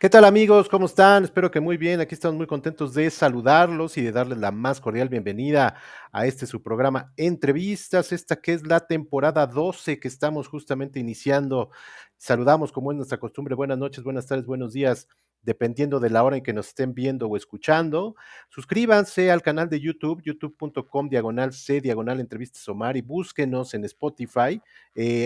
¿Qué tal amigos? ¿Cómo están? Espero que muy bien. Aquí estamos muy contentos de saludarlos y de darles la más cordial bienvenida a este su programa Entrevistas, esta que es la temporada 12 que estamos justamente iniciando. Saludamos como es nuestra costumbre. Buenas noches, buenas tardes, buenos días, dependiendo de la hora en que nos estén viendo o escuchando. Suscríbanse al canal de YouTube, youtube.com/C Entrevistas Omar y búsquenos en Spotify.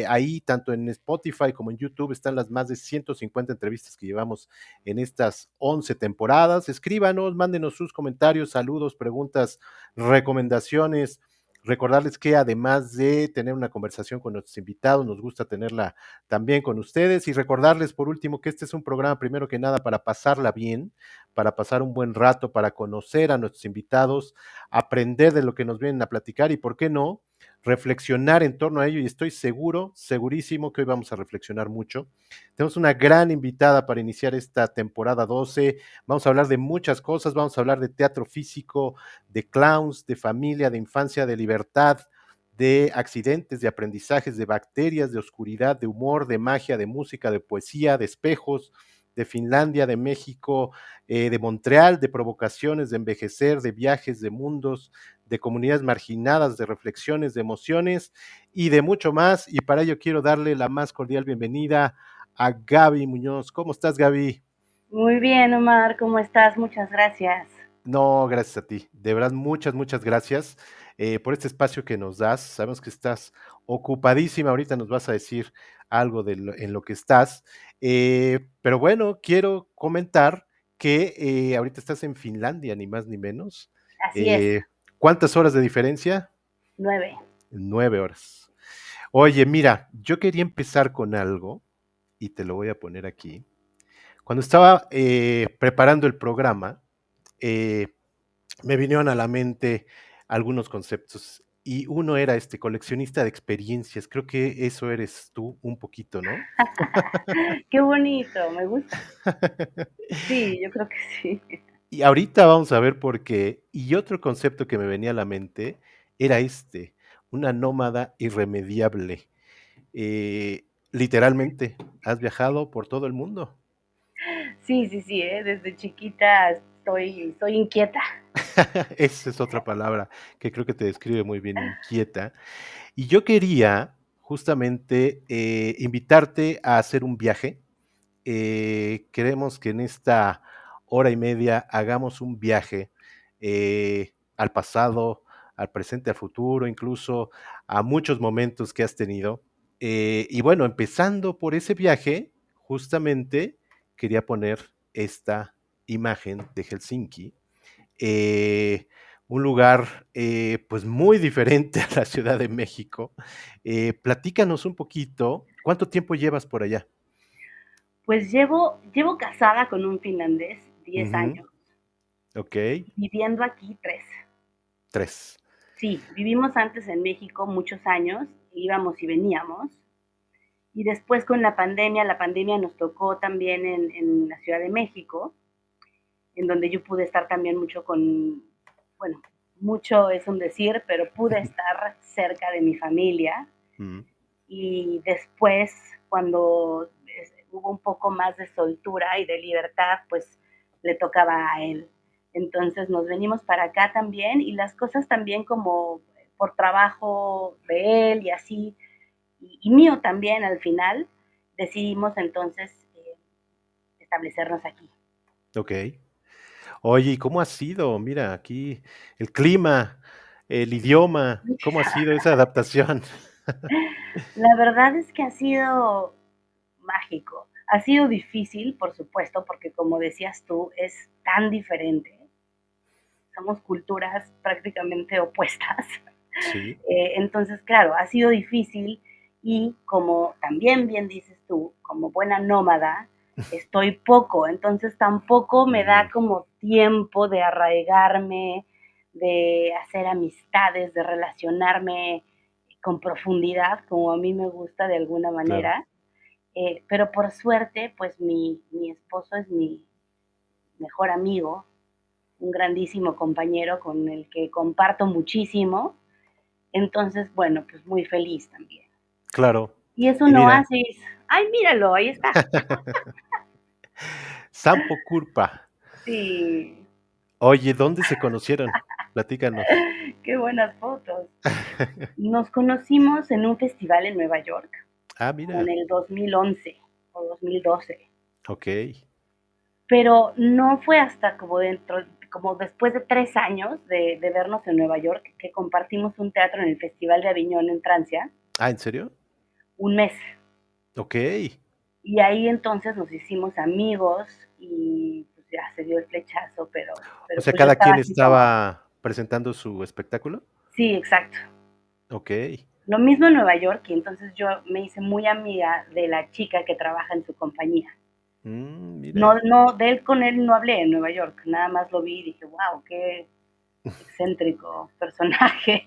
Ahí, tanto en Spotify como en YouTube, están las más de 150 entrevistas que llevamos en estas 11 temporadas. Escríbanos, mándenos sus comentarios, saludos, preguntas, recomendaciones. Recordarles que además de tener una conversación con nuestros invitados, nos gusta tenerla también con ustedes y recordarles por último que este es un programa primero que nada para pasarla bien, para pasar un buen rato, para conocer a nuestros invitados, aprender de lo que nos vienen a platicar y por qué no, reflexionar en torno a ello y estoy seguro, segurísimo que hoy vamos a reflexionar mucho. Tenemos una gran invitada para iniciar esta temporada 12. Vamos a hablar de muchas cosas, vamos a hablar de teatro físico, de clowns, de familia, de infancia, de libertad, de accidentes, de aprendizajes, de bacterias, de oscuridad, de humor, de magia, de música, de poesía, de espejos, de Finlandia, de México, de Montreal, de provocaciones, de envejecer, de viajes, de mundos, de comunidades marginadas, de reflexiones, de emociones y de mucho más. Y para ello quiero darle la más cordial bienvenida a Gaby Muñoz. ¿Cómo estás, Gaby? Muy bien, Omar, ¿cómo estás? Muchas gracias. No, gracias a ti. De verdad, muchas, muchas gracias por este espacio que nos das. Sabemos que estás ocupadísima. Ahorita nos vas a decir algo en lo que estás. Pero bueno, quiero comentar que ahorita estás en Finlandia, ni más ni menos. Así es, Eh, ¿Cuántas horas de diferencia? 9. 9 horas. Oye, mira, yo quería empezar con algo y te lo voy a poner aquí. Cuando estaba preparando el programa, eh, me vinieron a la mente algunos conceptos y uno era este coleccionista de experiencias. Creo que eso eres tú un poquito, ¿no? Qué bonito, me gusta. Sí, yo creo que sí. Y ahorita vamos a ver por qué. Y otro concepto que me venía a la mente era este, una nómada irremediable. Literalmente, has viajado por todo el mundo. Sí, sí, sí, desde chiquita soy inquieta. Esa es otra palabra que creo que te describe muy bien, inquieta. Y yo quería justamente invitarte a hacer un viaje. Queremos que en esta hora y media hagamos un viaje al pasado, al presente, al futuro, incluso a muchos momentos que has tenido. Y bueno, empezando por ese viaje, justamente quería poner esta imagen de Helsinki, eh, un lugar pues muy diferente a la Ciudad de México. Platícanos un poquito, ¿cuánto tiempo llevas por allá? Pues llevo casada con un finlandés 10 Ujú, años, ok, viviendo aquí 3. 3. Sí, vivimos antes en México muchos años, íbamos y veníamos. Y después con la pandemia nos tocó también en la Ciudad de México, en donde yo pude estar también mucho bueno, mucho es un decir, pero pude estar cerca de mi familia. Mm, Y después, cuando hubo un poco más de soltura y de libertad, pues le tocaba a él. Entonces nos venimos para acá también y las cosas también como por trabajo de él y así, y mío también al final, decidimos entonces establecernos aquí. ok. Oye, ¿y cómo ha sido? Mira, aquí el clima, el idioma, ¿cómo ha sido esa adaptación? La verdad es que ha sido mágico. Ha sido difícil, por supuesto, porque como decías tú, es tan diferente. Somos culturas prácticamente opuestas. Sí. Entonces, claro, ha sido difícil y como también bien dices tú, como buena nómada, estoy poco, entonces tampoco me Mm, da como tiempo de arraigarme, de hacer amistades, de relacionarme con profundidad, como a mí me gusta de alguna claro. manera. Pero por suerte, pues mi esposo es mi mejor amigo, un grandísimo compañero con el que comparto muchísimo. Entonces, bueno, pues muy feliz también. Claro. Y es Y un mira, oasis. Ay, míralo, ahí está. Sampo Curpa. Sí, Oye, ¿dónde se conocieron? Platícanos. qué buenas fotos. Nos conocimos en un festival en Nueva York, Ah, como en mira, el 2011 o 2012. okey. Pero no fue hasta como después de 3 años de vernos en Nueva York, que compartimos un teatro en el Festival de Aviñón en Francia, Ah, ¿en serio? un mes. Okey. Y ahí entonces nos hicimos amigos y pues ya se dio el flechazo, O pero sea, pues yo ¿cada estaba quien así como, estaba presentando su espectáculo? sí, exacto. Okey. Lo mismo en Nueva York y entonces yo me hice muy amiga de la chica que trabaja en su compañía. No, Mira, no, de él con él no hablé en Nueva York, nada más lo vi y dije, wow, qué excéntrico personaje.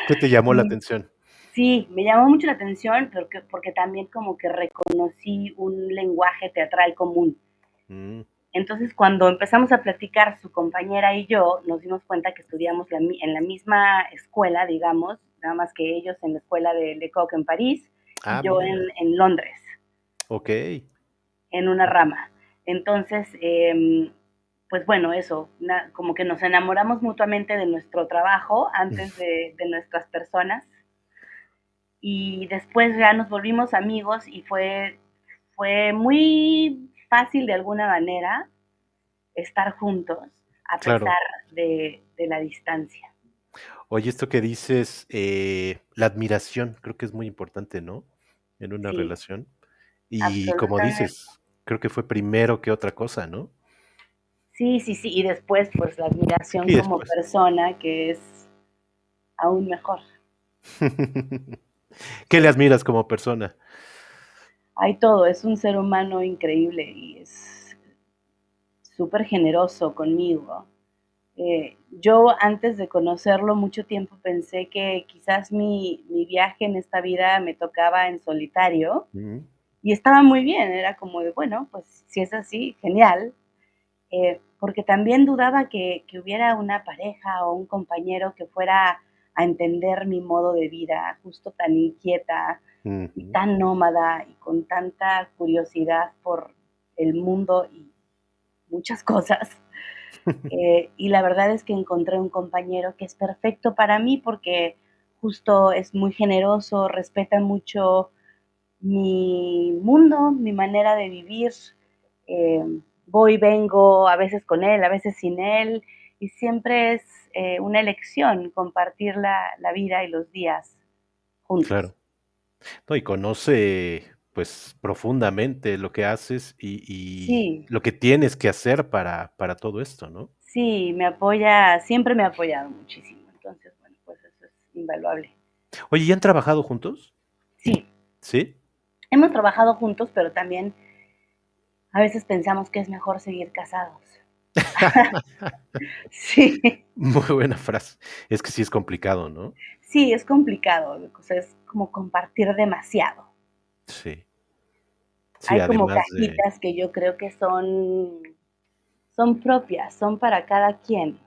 ¿qué te llamó la Y atención? sí, me llamó mucho la atención porque también como que reconocí un lenguaje teatral común. Mm, Entonces, cuando empezamos a platicar su compañera y yo, nos dimos cuenta que estudiamos en la misma escuela, digamos, nada más que ellos en la escuela de Lecoq en París y yo mira, en Londres, okey. en una rama. Entonces, pues bueno, eso, como que nos enamoramos mutuamente de nuestro trabajo antes de nuestras personas y después ya nos volvimos amigos y fue muy fácil de alguna manera estar juntos a Claro. pesar de la distancia. Oye, esto que dices, la admiración, creo que es muy importante, ¿no? En una Sí, relación. Y como absolutamente. dices, creo que fue primero que otra cosa, ¿no? Sí, sí, sí. Y después, pues la admiración Y como después. persona, que es aún mejor. ¿Qué le Sí. admiras como persona? Hay todo, es un ser humano increíble y es súper generoso conmigo. Yo antes de conocerlo mucho tiempo pensé que quizás mi viaje en esta vida me tocaba en solitario Mm, y estaba muy bien, era como de, bueno, pues si es así, genial, porque también dudaba que hubiera una pareja o un compañero que fuera a entender mi modo de vida, justo tan inquieta y ujú. tan nómada y con tanta curiosidad por el mundo y muchas cosas. Y la verdad es que encontré un compañero que es perfecto para mí porque justo es muy generoso, respeta mucho mi mundo, mi manera de vivir. Eh, Voy y vengo, a veces con él, a veces sin él, y siempre es una elección compartir la vida y los días juntos. Claro. No, y conoce, pues, profundamente lo que haces y Sí, lo que tienes que hacer para todo esto, ¿no? sí, me apoya, siempre me ha apoyado muchísimo. Entonces, bueno, pues eso es invaluable. Oye, ¿y han trabajado juntos? Sí, ¿Sí? hemos trabajado juntos, pero también a veces pensamos que es mejor seguir casados. Sí, Muy buena frase. Es que sí es complicado, ¿no? sí, es complicado, o sea, es como compartir demasiado. Sí. Sí, Hay como además de cajitas que yo creo que son propias, son para cada quien.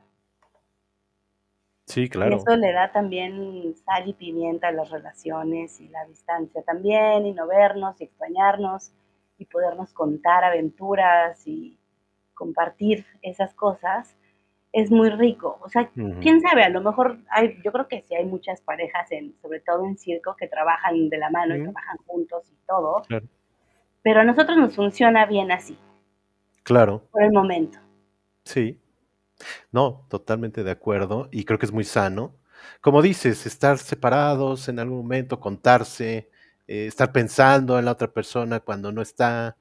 sí, Y claro. eso le da también sal y pimienta a las relaciones y la distancia también, y no vernos y extrañarnos y podernos contar aventuras y compartir esas cosas, es muy rico. O sea, Ujú. quién sabe, a lo mejor yo creo que sí hay muchas parejas, sobre todo en circo, que trabajan de la mano y Mm, trabajan juntos y todo, claro, pero a nosotros nos funciona bien así, claro, por el momento. sí. No, totalmente de acuerdo, y creo que es muy sano. Como dices, estar separados en algún momento, contarse, estar pensando en la otra persona cuando no está,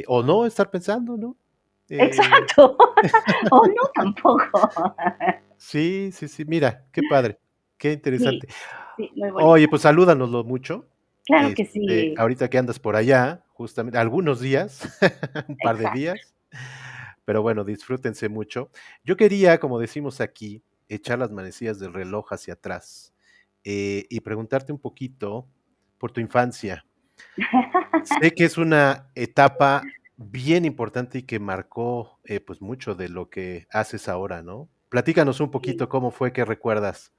o no estar pensando, ¿no? Eh, Exacto. O no tampoco. sí, sí, sí, mira, qué padre, qué Sí, interesante. sí, muy Oye, bonito. pues salúdanoslo mucho. Claro que sí, Ahorita que andas por allá, justamente, algunos días, un par de exacto. días, pero bueno, disfrútense mucho. Yo quería, como decimos aquí, echar las manecillas del reloj hacia atrás, y preguntarte un poquito por tu infancia. Sé que es una etapa bien importante y que marcó, pues, mucho de lo que haces ahora, ¿no? Platícanos un Sí. poquito cómo fue, qué recuerdas.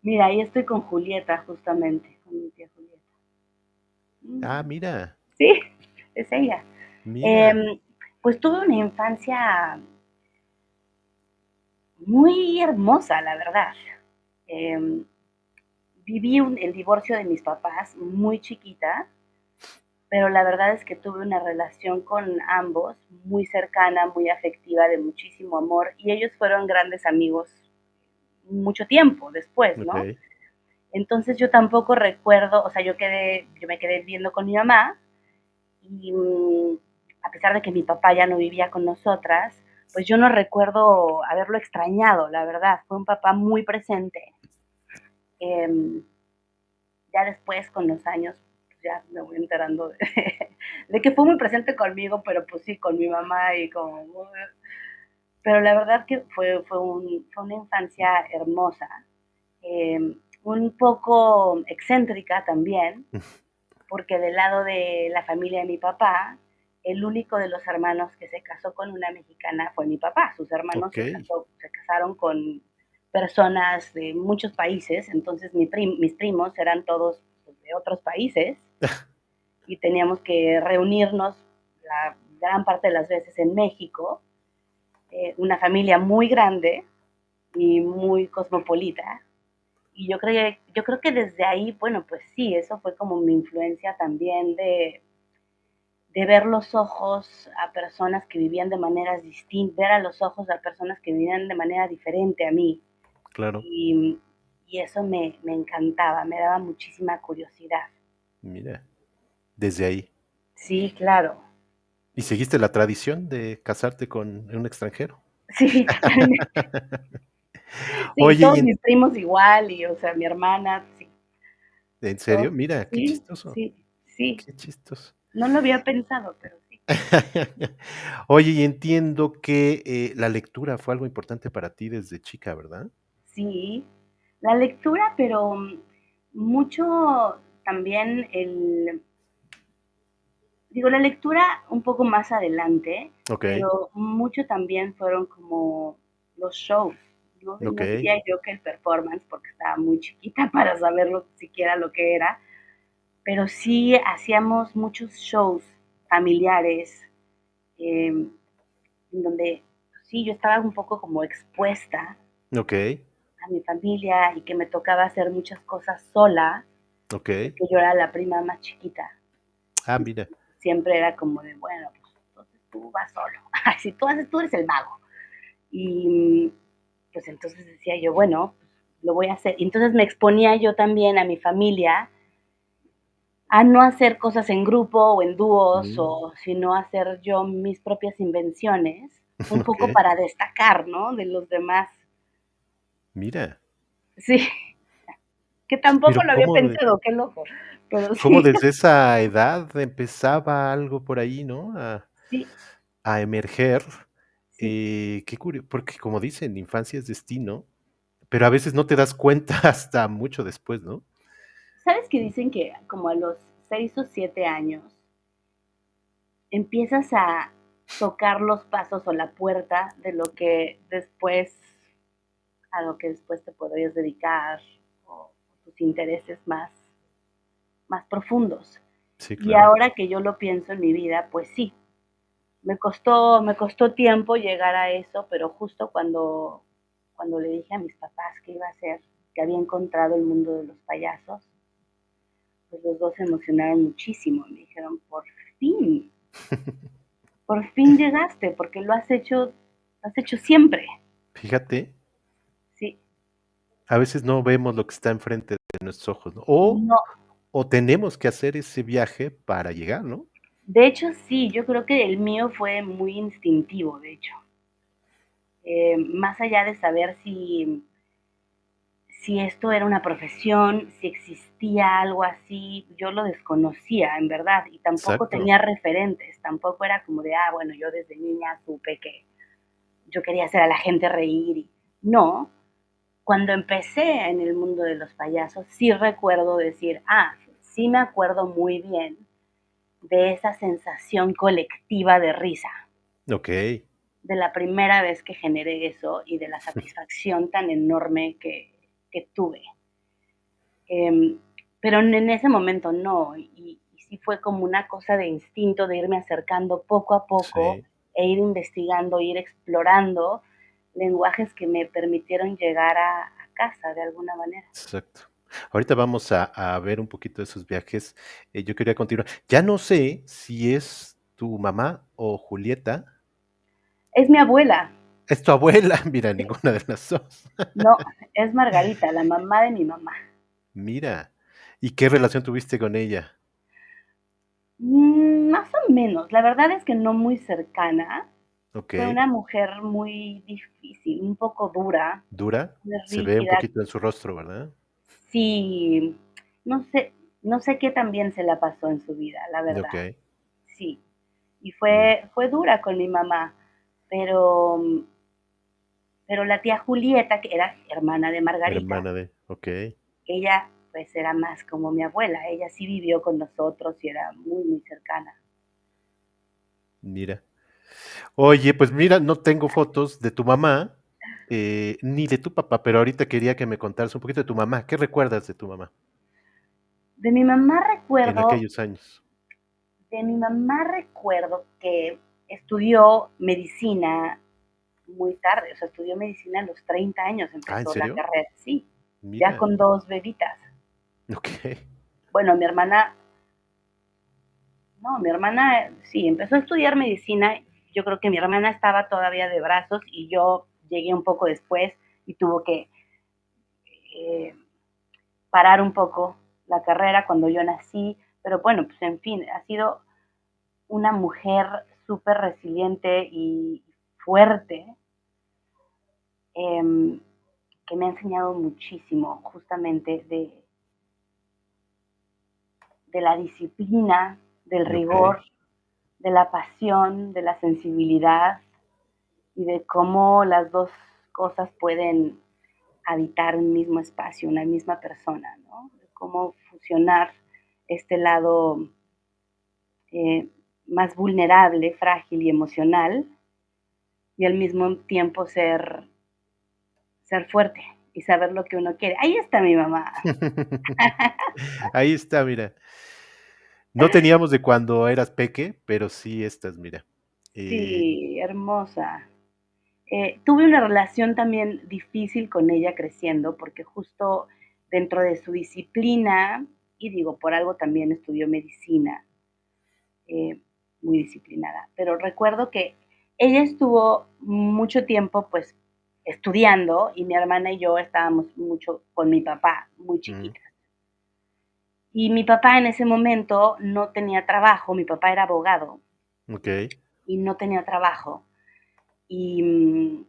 Mira, ahí estoy con Julieta, justamente, con mi tía Julieta. Ah, Mm, mira, sí, es ella. mira. Em, Pues tuve una infancia muy hermosa, la verdad. Em, Viví el divorcio de mis papás muy chiquita, pero la verdad es que tuve una relación con ambos muy cercana, muy afectiva, de muchísimo amor, y ellos fueron grandes amigos mucho tiempo después, ¿no? Okey, Entonces yo tampoco recuerdo, o sea, yo me quedé viviendo con mi mamá y a pesar de que mi papá ya no vivía con nosotras, pues yo no recuerdo haberlo extrañado, la verdad. Fue un papá muy presente. Eh, ya después, con los años, pues ya me voy enterando de, de, que fue muy presente conmigo, pero pues sí, con mi mamá y con... Pero la verdad que fue una infancia hermosa, un poco excéntrica también, porque del lado de la familia de mi papá, el único de los hermanos que se casó con una mexicana fue mi papá. Sus hermanos okey. se casaron con personas de muchos países, entonces mis primos eran todos pues, de otros países y teníamos que reunirnos la gran parte de las veces en México, una familia muy grande y muy cosmopolita. Y yo creo que desde ahí, bueno, pues sí, eso fue como mi influencia también de ver los ojos a personas que vivían de maneras distintas, ver a los ojos a personas que vivían de manera diferente a mí. Claro, Y, y eso me encantaba, me daba muchísima curiosidad. mira, desde ahí. Sí, claro. ¿Y seguiste la tradición de casarte con un extranjero? Sí, totalmente. Sí, Oye, todos mis primos igual, y o sea, mi hermana, sí, ¿en serio? todos, Mira, qué sí, chistoso, sí, sí. qué chistoso. No lo había pensado, pero sí. Oye, y entiendo que, la lectura fue algo importante para ti desde chica, ¿verdad? Sí, la lectura, pero mucho también digo, la lectura un poco más adelante, Okey, pero mucho también fueron como los shows. No okey, diría yo que el performance, porque estaba muy chiquita para saberlo siquiera lo que era, pero sí hacíamos muchos shows familiares, en donde sí, yo estaba un poco como expuesta okey, a mi familia y que me tocaba hacer muchas cosas sola, okey. porque yo era la prima más chiquita. Ah, mira, Siempre era como de, bueno, pues entonces tú vas solo. Si tú haces, tú eres el mago. Y pues entonces decía yo, bueno, pues, lo voy a hacer. Y entonces me exponía yo también a mi familia a no hacer cosas en grupo o en dúos, mm, o sino hacer yo mis propias invenciones, un poco okey. para destacar, ¿no? De los demás. Mira, Sí, que tampoco pero lo había pensado, qué loco. Pero cómo sí, desde esa edad empezaba algo por ahí, ¿no? sí, A emerger, sí. qué curio porque como dicen, infancia es destino, pero a veces no te das cuenta hasta mucho después, ¿no? ¿Sabes que dicen que como a los 6 o 7 años empiezas a tocar los pasos o la puerta de lo que después, a lo que después te podrías dedicar o tus intereses más profundos? Sí, Y claro. ahora que yo lo pienso en mi vida, pues sí, me costó tiempo llegar a eso, pero justo cuando le dije a mis papás que iba a hacer, que había encontrado el mundo de los payasos, pues los dos se emocionaron muchísimo. Me dijeron, por fin llegaste, porque lo has hecho siempre. Fíjate, Sí, a veces no vemos lo que está enfrente de nuestros ojos, ¿no? no. O tenemos que hacer ese viaje para llegar, ¿no? De hecho, sí, yo creo que el mío fue muy instintivo, de hecho. Más allá de saber si esto era una profesión, si existía algo así, yo lo desconocía, en verdad, y tampoco Exacto. tenía referentes, tampoco era como de, bueno, yo desde niña supe que yo quería hacer a la gente reír. No, cuando empecé en el mundo de los payasos, sí recuerdo decir, sí me acuerdo muy bien de esa sensación colectiva de risa, Okey. de la primera vez que generé eso y de la satisfacción tan enorme que tuve. Em, pero en ese momento no, y sí fue como una cosa de instinto de irme acercando poco a poco Sí. e ir investigando, ir explorando lenguajes que me permitieron llegar a casa de alguna manera. exacto. Ahorita vamos a ver un poquito de esos viajes. Yo quería continuar. Ya no sé si es tu mamá o Julieta. Es mi abuela, Es tu abuela, mira, ninguna de las dos. no, es Margarita, la mamá de mi mamá. Mira, ¿y qué relación tuviste con ella? Más o menos, la verdad es que no muy cercana. Fue Okey, una mujer muy difícil, un poco dura, ¿dura? muy Se ve un rígida. poquito en su rostro, ¿verdad? Sí, no sé, no sé qué también se la pasó en su vida, la verdad. Okey, Sí, y mira, fue dura con mi mamá, pero, pero la tía Julieta, que era hermana de Margarita, hermana de okey, ella pues era más como mi abuela, ella sí vivió con nosotros y era muy, muy cercana. mira. Oye, pues mira, no tengo fotos de tu mamá, ni de tu papá, pero ahorita quería que me contaras un poquito de tu mamá. ¿Qué recuerdas de tu mamá De mi mamá en recuerdo aquellos años? De mi mamá recuerdo que estudió medicina muy tarde, o sea, estudió medicina a los 30 años, Ah, ¿en empezó la serio? carrera, sí, ya Mira, con 2 bebitas. okey, Bueno, mi hermana, no, mi hermana sí, empezó a estudiar medicina, yo creo que mi hermana estaba todavía de brazos y yo llegué un poco después y tuvo que eh, parar un poco la carrera cuando yo nací, pero bueno, pues en fin, ha sido una mujer súper resiliente y fuerte, eh, que me ha enseñado muchísimo justamente de la disciplina, del okey, rigor, de la pasión, de la sensibilidad y de cómo las dos cosas pueden habitar un mismo espacio, una misma persona, ¿no? De cómo fusionar este lado eh, más vulnerable, frágil y emocional y al mismo tiempo ser fuerte y saber lo que uno quiere. Ahí está mi mamá. ahí está, mira. No teníamos de cuando eras peque, pero sí estas, mira. Eh, Sí, hermosa. Tuve una relación también difícil con ella creciendo, porque justo dentro de su disciplina, y digo, por algo también estudió medicina, eh, muy disciplinada, pero recuerdo que ella estuvo mucho tiempo pues estudiando y mi hermana y yo estábamos mucho con mi papá, muy mm, chiquitas. Y mi papá en ese momento no tenía trabajo, mi papá era abogado okey, y no tenía trabajo. Y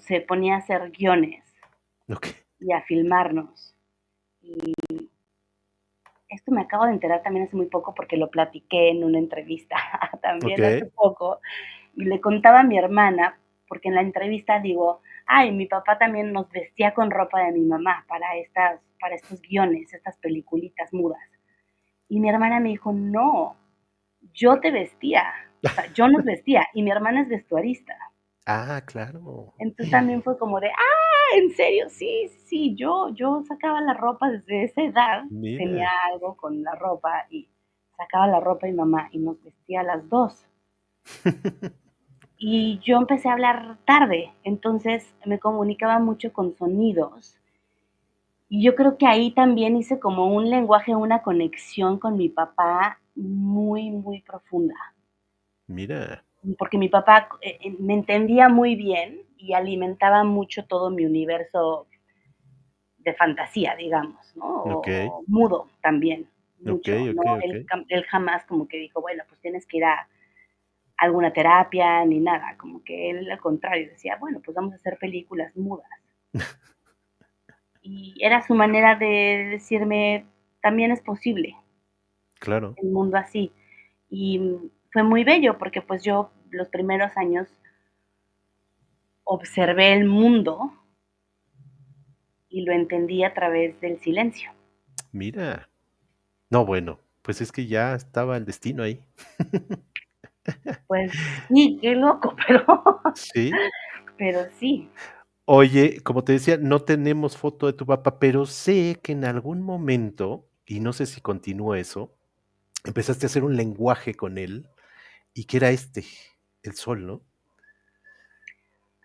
se ponía a hacer guiones okey, y a filmarnos. Esto me acabo de enterar también hace muy poco porque lo platiqué en una entrevista también hace okey, poco y le contaba a mi hermana, porque en la entrevista digo, ay, mi papá también nos vestía con ropa de mi mamá para estos guiones, estas peliculitas mudas. Y mi hermana me dijo, no, yo te vestía, o sea, yo nos vestía y mi hermana es vestuarista. ah, claro. Entonces también fue como de, ¿en serio? Sí, sí, sí, yo sacaba la ropa desde esa edad, tenía Mira. algo con la ropa y sacaba la ropa de mi mamá y nos vestía a las 2. Y yo empecé a hablar tarde, entonces me comunicaba mucho con sonidos. Y yo creo que ahí también hice como un lenguaje, una conexión con mi papá muy, muy profunda. Mira, Porque mi papá me entendía muy bien y alimentaba mucho todo mi universo de fantasía, digamos, ¿no? okey, O mudo también, mucho, okey, ¿no? okey, Él, okey. él jamás como que dijo, bueno, pues tienes que ir a alguna terapia ni nada, como que él al contrario decía, bueno, pues vamos a hacer películas mudas. Y era su manera de decirme, también es posible Claro, el mundo así. Y fue muy bello porque pues yo los primeros años observé el mundo y lo entendí a través del silencio. mira. No, bueno, pues es que ya estaba el destino ahí. Pues sí, qué loco, Sí. pero sí. Oye, como te decía, no tenemos foto de tu papá, pero sé que en algún momento, y no sé si continúa eso, empezaste a hacer un lenguaje con él, ¿y qué era este? el sol, ¿no?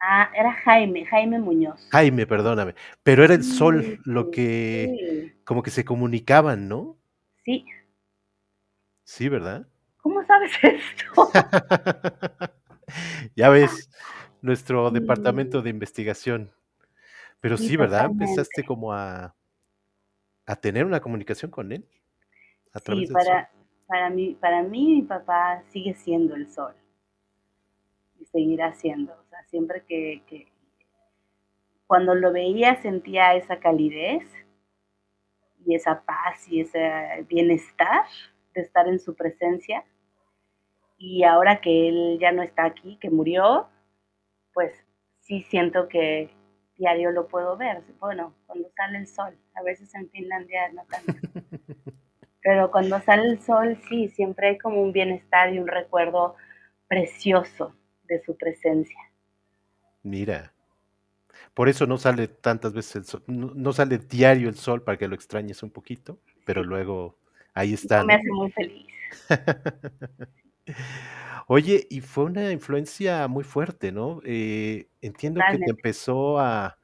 Ah, era Jaime, Jaime Muñoz. Jaime, perdóname, pero era el sol Sí, lo que sí, como que se comunicaban, ¿no? sí. Sí, ¿verdad? ¿Cómo sabes esto? Ya ves, nuestro departamento Sí, de investigación. Pero sí, sí, ¿verdad? totalmente. Empezaste como a tener una comunicación con él a Sí, través del sol. para mí mi papá sigue siendo el sol y seguirá siendo. O sea, siempre que cuando lo veía sentía esa calidez y esa paz y ese bienestar de estar en su presencia. Y ahora que él ya no está aquí, que murió, pues sí siento que diario lo puedo ver. Bueno, cuando sale el sol, a veces en Finlandia no tanto. Pero cuando sale el sol, sí, siempre hay como un bienestar y un recuerdo precioso de su presencia. Mira, por eso no sale tantas veces el sol, no sale diario el sol para que lo extrañes un poquito, pero Sí, luego ahí eso está, me ¿no? hace muy feliz. Oye, y fue una influencia muy fuerte, ¿no? Entiendo que te Totalmente. empezó a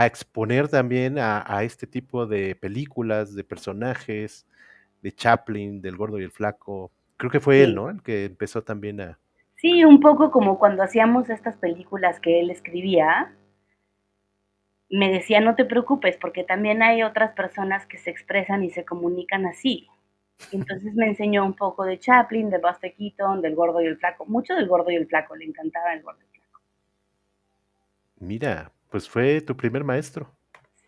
exponer también a este tipo de películas, de personajes, de Chaplin, del Gordo y el Flaco. Creo que fue él, Sí. ¿no? El que empezó también a Sí, un poco como cuando hacíamos estas películas que él escribía, me decía, no te preocupes, porque también hay otras personas que se expresan y se comunican así. Y entonces me enseñó un poco de Chaplin, de Buster Keaton, del Gordo y el Flaco. Mucho del Gordo y el Flaco, le encantaba el Gordo y el Flaco. mira, pues fue tu primer maestro.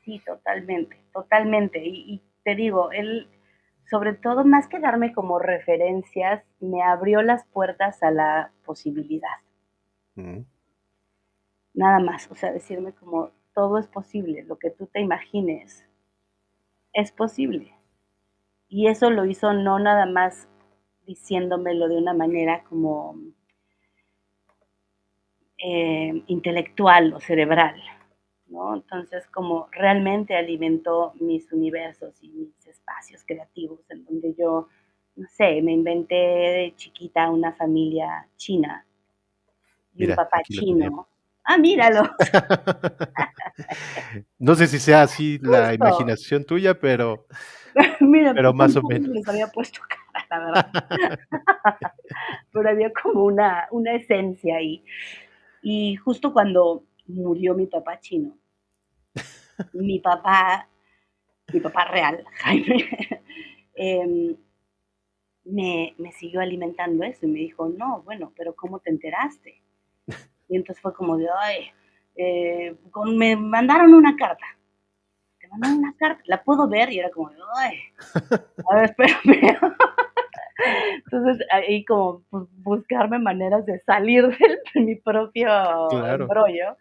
Sí, totalmente, totalmente. Y te digo, él, sobre todo, más que darme como referencias, me abrió las puertas a la posibilidad. Mm, Nada más, o sea, decirme como todo es posible, lo que tú te imagines es posible. Y eso lo hizo no nada más diciéndomelo de una manera como intelectual o cerebral, ¿no? Entonces, como realmente alimentó mis universos y mis espacios creativos, en donde yo, no sé, me inventé de chiquita una familia china y un mira, papá aquí lo tenemos. chino. Ah, míralo, No sé si sea así la justo. imaginación tuya, Mira, pero pues más o tampoco menos. les había puesto cara, la verdad. Pero había como una esencia ahí. Y justo cuando murió mi papá chino, mi papá, mi papá real, Jaime, eh, me siguió alimentando eso y me dijo, no, bueno, pero ¿cómo te enteraste? Y entonces fue como de, ay, me mandaron una carta, te mandaron una carta, la puedo ver y era como de, ay, a ver, espérame. Entonces ahí como pues, buscarme maneras de salir de mi propio Claro, embrollo.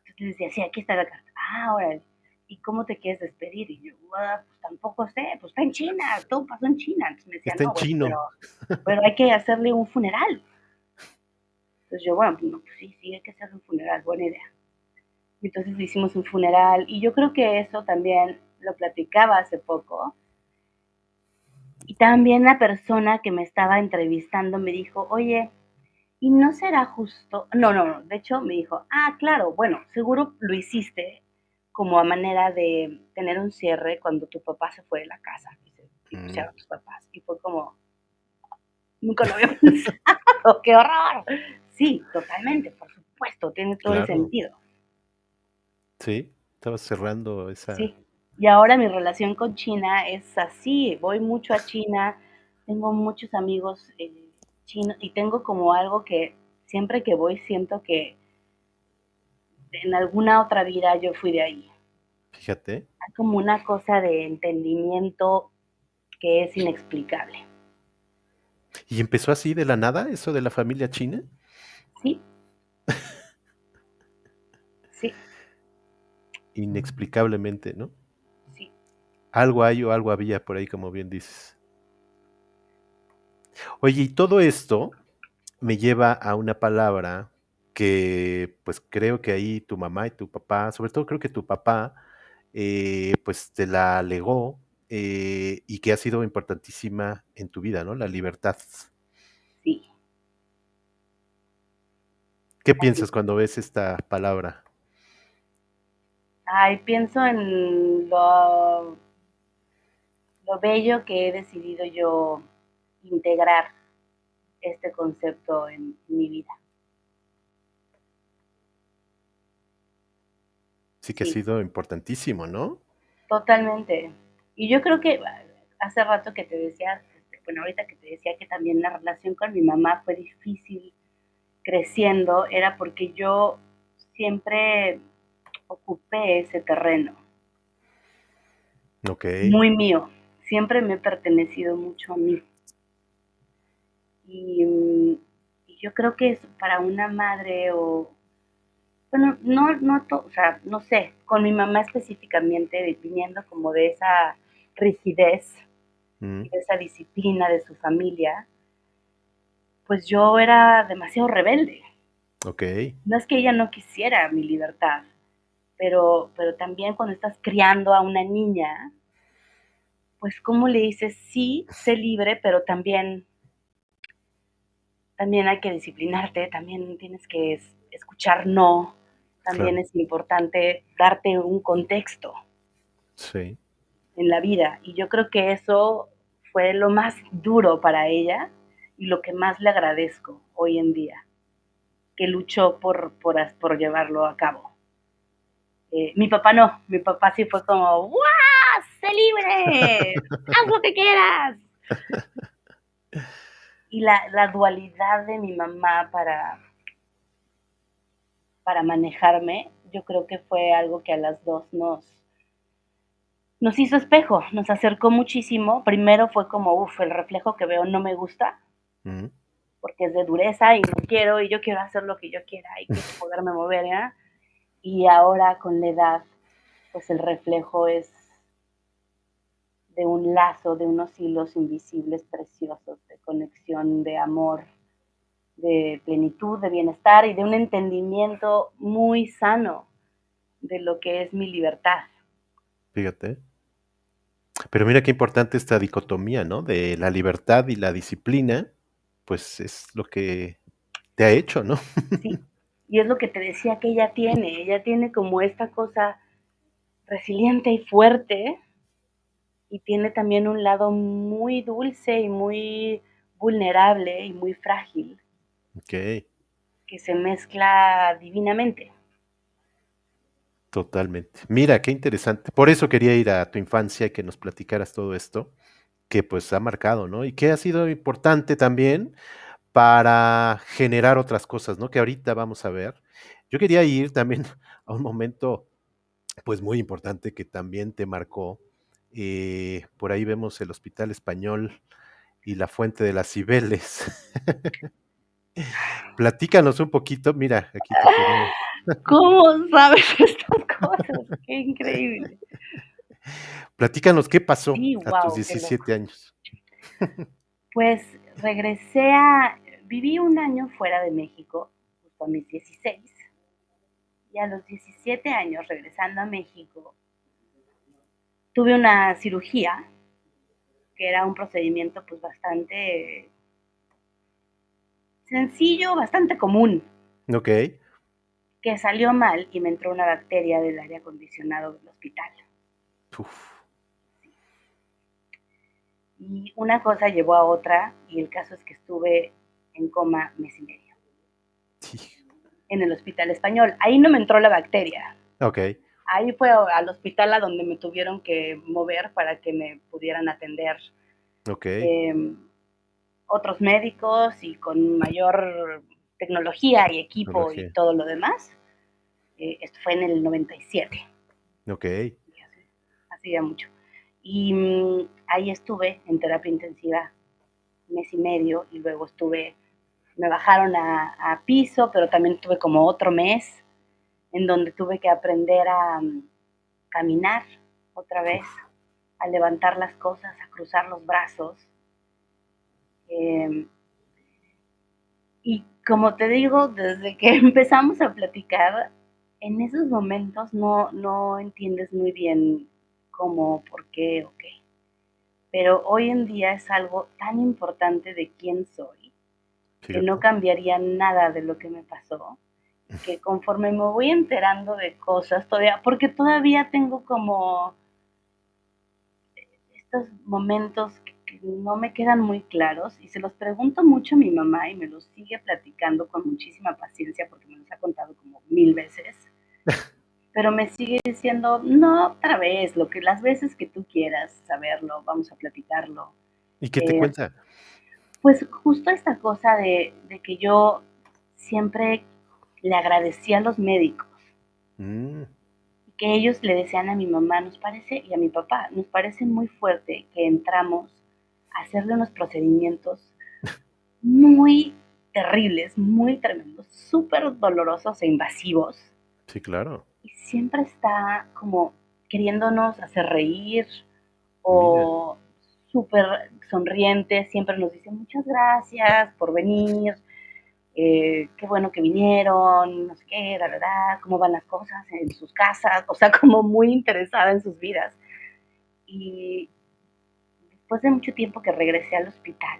Entonces le decía, sí, aquí está la carta. Ah, órale. ¿Y cómo te quieres despedir? Y yo, ah, pues tampoco sé, pues está en China, todo pasó en China. Entonces me decía, está en no, bueno, pero, chino. pero hay que hacerle un funeral. Entonces yo, bueno, pues, no, pues sí, sí, hay que hacerle un funeral, buena idea. Y entonces le hicimos un funeral y yo creo que eso también lo platicaba hace poco. Y también la persona que me estaba entrevistando me dijo, oye, ¿y no será justo? No, no, no. De hecho, me dijo, ah, claro, bueno, seguro lo hiciste como a manera de tener un cierre cuando tu papá se fue de la casa y Mm, pusieron tus papás. Y fue como, nunca lo había pensado, qué horror. Sí, totalmente, por supuesto, tiene todo el claro, sentido. sí, estabas cerrando esa Sí. Y ahora mi relación con China es así, voy mucho a China, tengo muchos amigos chinos y tengo como algo que siempre que voy siento que en alguna otra vida yo fui de ahí. fíjate. Hay como una cosa de entendimiento que es inexplicable. ¿Y empezó así de la nada, eso de la familia china? Sí, sí, Inexplicablemente, ¿no? sí, Algo hay o algo había por ahí, como bien dices. Oye, y todo esto me lleva a una palabra que, pues, creo que ahí tu mamá y tu papá, sobre todo creo que tu papá, pues, te la legó, y que ha sido importantísima en tu vida, ¿no? La libertad. sí. ¿Qué Así. piensas cuando ves esta palabra? Ay, pienso en lo bello que he decidido yo integrar este concepto en mi vida. Sí que ha Sí, sido importantísimo, ¿no? totalmente. Y yo creo que hace rato que te decía, bueno, ahorita que te decía que también la relación con mi mamá fue difícil creciendo, era porque yo siempre ocupé ese terreno, Okey. muy mío. Siempre me he pertenecido mucho a mí. Y, y yo creo que es para una madre o, bueno, o sea, no sé, con mi mamá específicamente, viniendo como de esa rigidez Mm, y de esa disciplina de su familia, pues yo era demasiado rebelde. okey. No es que ella no quisiera mi libertad, pero también cuando estás criando a una niña, pues cómo le dices, sí, sé libre, pero también hay que disciplinarte, también tienes que escuchar no, también Claro, es importante darte un contexto sí. en la vida. Y yo creo que eso fue lo más duro para ella y lo que más le agradezco hoy en día, que luchó por llevarlo a cabo. Mi papá no, mi papá sí fue como, ¡guau! ¡Sé libre! ¡Haz lo que quieras! Y la dualidad de mi mamá para manejarme, yo creo que fue algo que a las dos nos hizo espejo, nos acercó muchísimo. Primero fue como, uff, el reflejo que veo no me gusta, Mm, porque es de dureza y no quiero, y yo quiero hacer lo que yo quiera y quiero poderme mover, ¿ya? Y ahora con la edad, pues el reflejo es de un lazo, de unos hilos invisibles preciosos, de conexión, de amor, de plenitud, de bienestar y de un entendimiento muy sano de lo que es mi libertad. fíjate. Pero mira qué importante esta dicotomía, ¿no? De la libertad y la disciplina, pues es lo que te ha hecho, ¿no? Sí, y es lo que te decía que ella tiene como esta cosa resiliente y fuerte y tiene también un lado muy dulce y muy vulnerable y muy frágil Okey, que se mezcla divinamente. totalmente. Mira, qué interesante. Por eso quería ir a tu infancia y que nos platicaras todo esto, que, pues, ha marcado, ¿no? Y que ha sido importante también para generar otras cosas, ¿no? Que ahorita vamos a ver. Yo quería ir también a un momento, pues, muy importante que también te marcó. Por ahí vemos el Hospital Español y la Fuente de las Cibeles. Platícanos un poquito, mira, aquí te tenemos. ¿Cómo sabes estas cosas? Qué increíble. Platícanos qué pasó Sí, a tus wow, qué loco. 17 años. Pues regresé a, viví un año fuera de México, justo a mis 16, y a los 17 años, regresando a México, tuve una cirugía, que era un procedimiento pues bastante sencillo, bastante común, Okey. que salió mal y me entró una bacteria del aire acondicionado del hospital. Uf, Y una cosa llevó a otra y el caso es que estuve en coma mes y medio sí, en el hospital español. Ahí no me entró la bacteria. okey, Ahí fue al hospital a donde me tuvieron que mover para que me pudieran atender okey, eh, otros médicos y con mayor tecnología y equipo y tecnología, todo lo demás. Esto fue en el 97, okey, hace ya mucho. Y ahí estuve en terapia intensiva mes y medio y luego me bajaron a piso, pero también tuve como otro mes en donde tuve que aprender a caminar otra vez, uf, a levantar las cosas, a cruzar los brazos. Eh, y como te digo, desde que empezamos a platicar, en esos momentos no entiendes muy bien cómo, por qué o qué. Pero hoy en día es algo tan importante de quién soy que no fíjate, cambiaría nada de lo que me pasó. que conforme me voy enterando de cosas todavía, porque todavía tengo como estos momentos que no me quedan muy claros y se los pregunto mucho a mi mamá y me los sigue platicando con muchísima paciencia porque me los ha contado como 1000 veces, pero me sigue diciendo, no, otra vez, lo que las veces que tú quieras saberlo, vamos a platicarlo. ¿Y qué te Eh, cuenta? pues justo esta cosa de que yo siempre le agradecía a los médicos Mm, y que ellos le decían a mi mamá, nos parece, y a mi papá, nos parece muy fuerte que entramos a hacerle unos procedimientos muy terribles, muy tremendos, súper dolorosos e invasivos. sí, claro. Y siempre está como queriéndonos hacer reír Mira, o súper sonriente, siempre nos dice muchas gracias por venir, qué bueno que vinieron, no sé qué, la verdad, cómo van las cosas en sus casas, o sea, como muy interesada en sus vidas. Y después de mucho tiempo que regresé al hospital,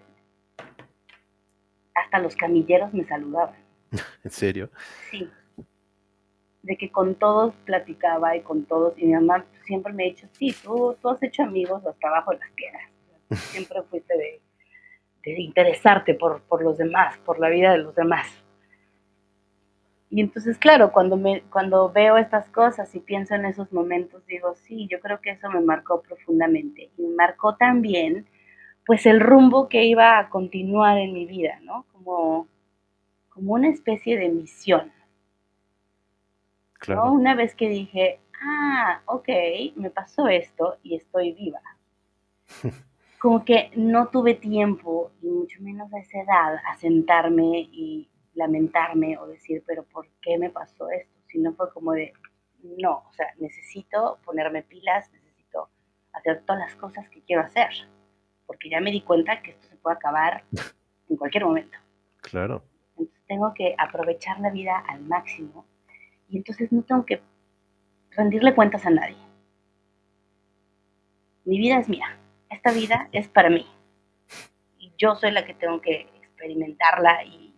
hasta los camilleros me saludaban. ¿en serio? Sí, de que con todos platicaba y con todos, y mi mamá siempre me ha dicho, sí, tú has hecho amigos hasta abajo de las piedras. Tú siempre fuiste de interesarte por los demás, por la vida de los demás. Y entonces, claro, cuando veo estas cosas y pienso en esos momentos, digo, sí, yo creo que eso me marcó profundamente. Y me marcó también, pues, el rumbo que iba a continuar en mi vida, ¿no? Como una especie de misión, ¿no? Claro, Una vez que dije, ah, ok, me pasó esto y estoy viva. Como que no tuve tiempo, y mucho menos a esa edad, a sentarme y lamentarme o decir, pero ¿por qué me pasó esto? Sino fue como de, no, o sea, necesito ponerme pilas, necesito hacer todas las cosas que quiero hacer, porque ya me di cuenta que esto se puede acabar en cualquier momento. claro. Entonces tengo que aprovechar la vida al máximo y entonces no tengo que rendirle cuentas a nadie. Mi vida es mía, esta vida es para mí y yo soy la que tengo que experimentarla y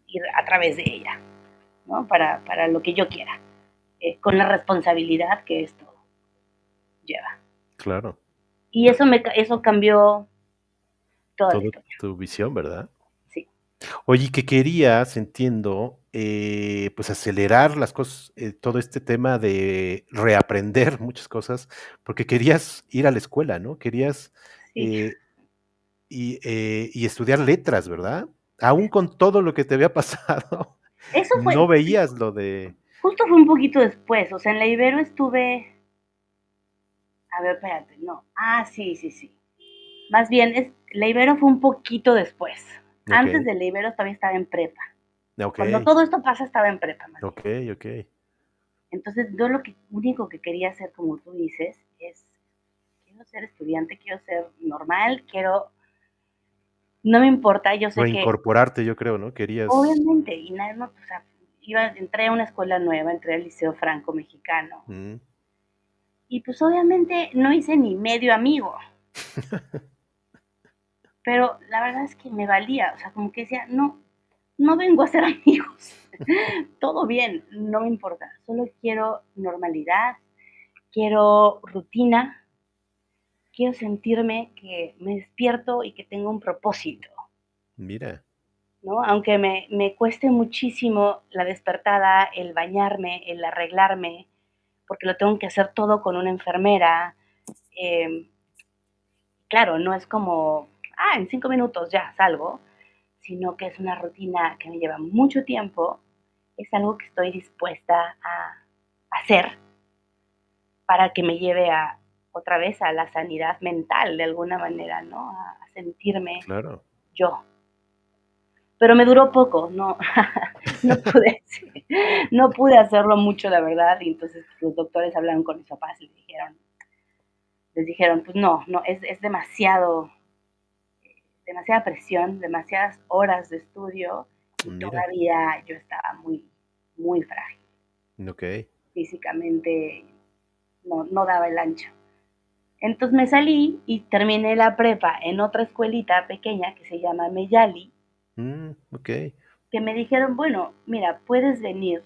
ir a través de ella, ¿no? Para lo que yo quiera, con la responsabilidad que esto lleva. Claro. Y eso cambió toda la Todo historia, tu visión, ¿verdad? sí, Oye, que querías, entiendo, pues acelerar las cosas, todo este tema de reaprender muchas cosas, porque querías ir a la escuela, ¿no? Querías sí. eh, y estudiar letras, ¿verdad? Aún con todo lo que te había pasado, Eso fue, no veías lo de justo fue un poquito después, o sea, en la Ibero estuve, a ver, espérate, no, sí, sí, sí. Más bien, la Ibero fue un poquito después. Antes okey, de la Ibero todavía estaba en prepa. Cuando okey, todo esto pasa estaba en prepa, más bien. okey, okey. Entonces, yo lo único que quería hacer, como tú dices, es, quiero ser estudiante, quiero ser normal, no me importa, yo sé que, Reincorporarte, yo creo, ¿no? Querías obviamente, y nada más, o sea, entré a una escuela nueva, entré al Liceo Franco Mexicano, mm, y pues obviamente no hice ni medio amigo, pero la verdad es que me valía, o sea, como que decía, no, no vengo a ser amigos, todo bien, no me importa, solo quiero normalidad, quiero rutina, quiero sentirme que me despierto y que tengo un propósito, mira, ¿no? Aunque me cueste muchísimo la despertada, el bañarme, el arreglarme, porque lo tengo que hacer todo con una enfermera. Eh, claro, no es como, en 5 minutos ya salgo, sino que es una rutina que me lleva mucho tiempo, es algo que estoy dispuesta a hacer para que me lleve otra vez a la sanidad mental de alguna manera, ¿no? A sentirme claro, yo. Pero me duró poco, no, no pude, sí, no pude hacerlo mucho, la verdad, y entonces pues, los doctores hablaron con mis papás y les dijeron, pues no, no, es demasiada presión, demasiadas horas de estudio y mira, todavía yo estaba muy, muy frágil. okey, Físicamente no daba el ancho. Entonces me salí y terminé la prepa en otra escuelita pequeña que se llama Meyali, okey, que me dijeron, bueno, mira, puedes venir,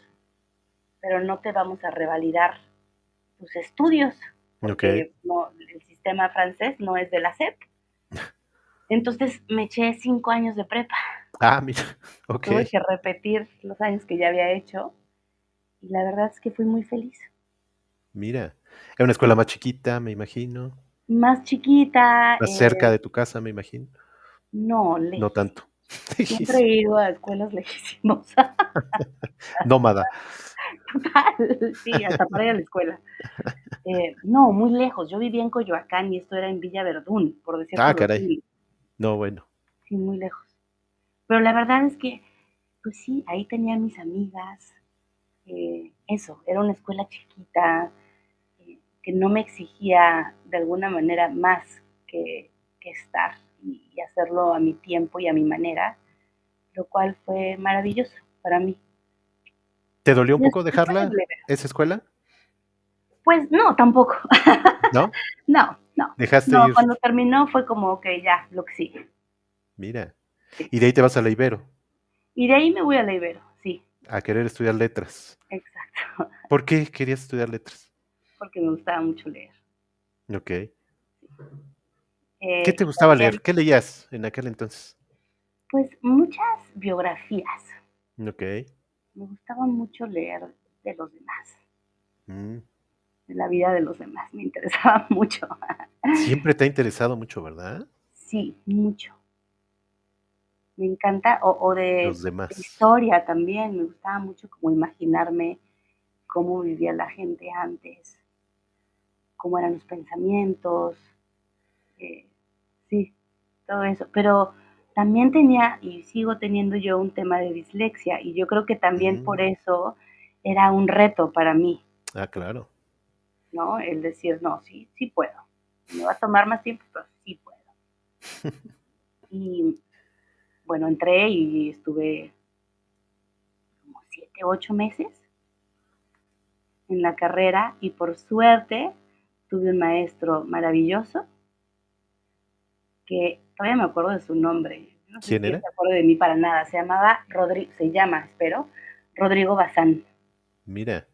pero no te vamos a revalidar tus estudios, okey. porque no, el sistema francés no es de la SEP. Entonces me eché 5 años de prepa. Ah, mira, Tuve okey, que repetir los años que ya había hecho y la verdad es que fui muy feliz. mira. Era una escuela Sí. más chiquita, me imagino, Más chiquita, más cerca de tu casa, me imagino. no, No lejísimos. tanto. Siempre Lejísimo. he ido a escuelas lejísimos. Nómada. Total, sí, hasta para ir a la escuela. No, muy lejos. Yo vivía en Coyoacán y esto era en Villa Verdún, por Ah, Desierto caray. 2000. No, bueno. Sí, muy lejos. Pero la verdad es que, pues sí, ahí tenía mis amigas. Eso, era una escuela chiquita, que no me exigía de alguna manera más que estar y hacerlo a mi tiempo y a mi manera, lo cual fue maravilloso para mí. ¿Te dolió un Y poco después fue dejarla, el esa escuela? Pues no, tampoco. ¿No? No, no, ¿Dejaste no, ir? cuando terminó fue como que ya, lo que sigue, Mira. sí. Y de ahí te vas a la Ibero, Y de ahí me voy a la Ibero, sí, a querer estudiar letras. exacto, ¿Por qué querías estudiar letras? porque me gustaba mucho leer. Okey. ¿Qué te Y gustaba también, leer? ¿Qué leías en aquel entonces? pues, muchas biografías. Okey. Me gustaba mucho leer de los demás, Mm. de la vida de los demás, me interesaba mucho. Siempre te ha interesado mucho, ¿verdad? Sí, mucho. Me encanta, o Los de demás. historia también, me gustaba mucho como imaginarme cómo vivía la gente antes, cómo eran los pensamientos, eh, sí, todo eso. Pero también tenía y sigo teniendo yo un tema de dislexia y yo creo que también por Mm. eso era un reto para mí, Ah, claro. ¿no? El decir, no, sí, sí puedo. Me va a tomar más tiempo, pero sí puedo. Y bueno, entré y estuve como 7, 8 meses en la carrera y por suerte tuve un maestro maravilloso que todavía me acuerdo de su nombre. No sé ¿Quién si él era? se acuerda de mí para nada. Se llama, espero, Rodrigo Bazán. Mira.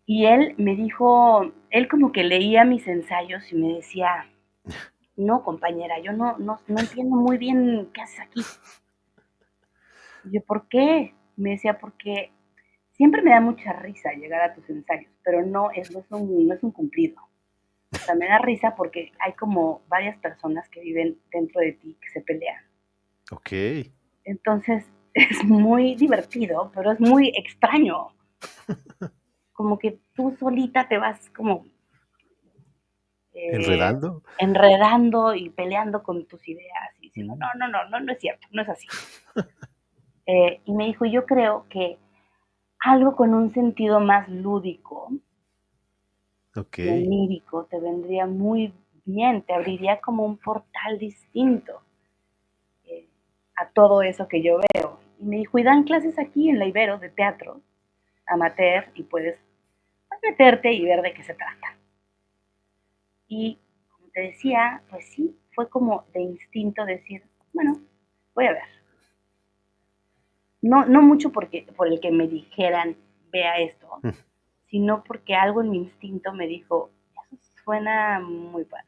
Y él me dijo, él como que leía mis ensayos y me decía, no, compañera, yo no entiendo muy bien qué haces aquí. Y yo, ¿por qué? Me decía, porque siempre me da mucha risa llegar a tus ensayos, pero no es un cumplido. O sea, me da risa porque hay como varias personas que viven dentro de ti que se pelean. Okey. Entonces es muy divertido, pero es muy extraño. Como que tú solita te vas como eh, ¿Enredando? enredando y peleando con tus ideas y diciendo, Mm. no es cierto, no es así. Y me dijo, yo creo que algo con un sentido más lúdico y Okey. onírico te vendría muy bien, te abriría como un portal distinto eh, a todo eso que yo veo. Y me dijo, y dan clases aquí en la Ibero de teatro, amateur, y puedes meterte y ver de qué se trata. Y como te decía, pues sí, fue como de instinto decir, bueno, voy a ver. No mucho por el que me dijeran, vea esto, Mm. sino porque algo en mi instinto me dijo, eso suena muy padre.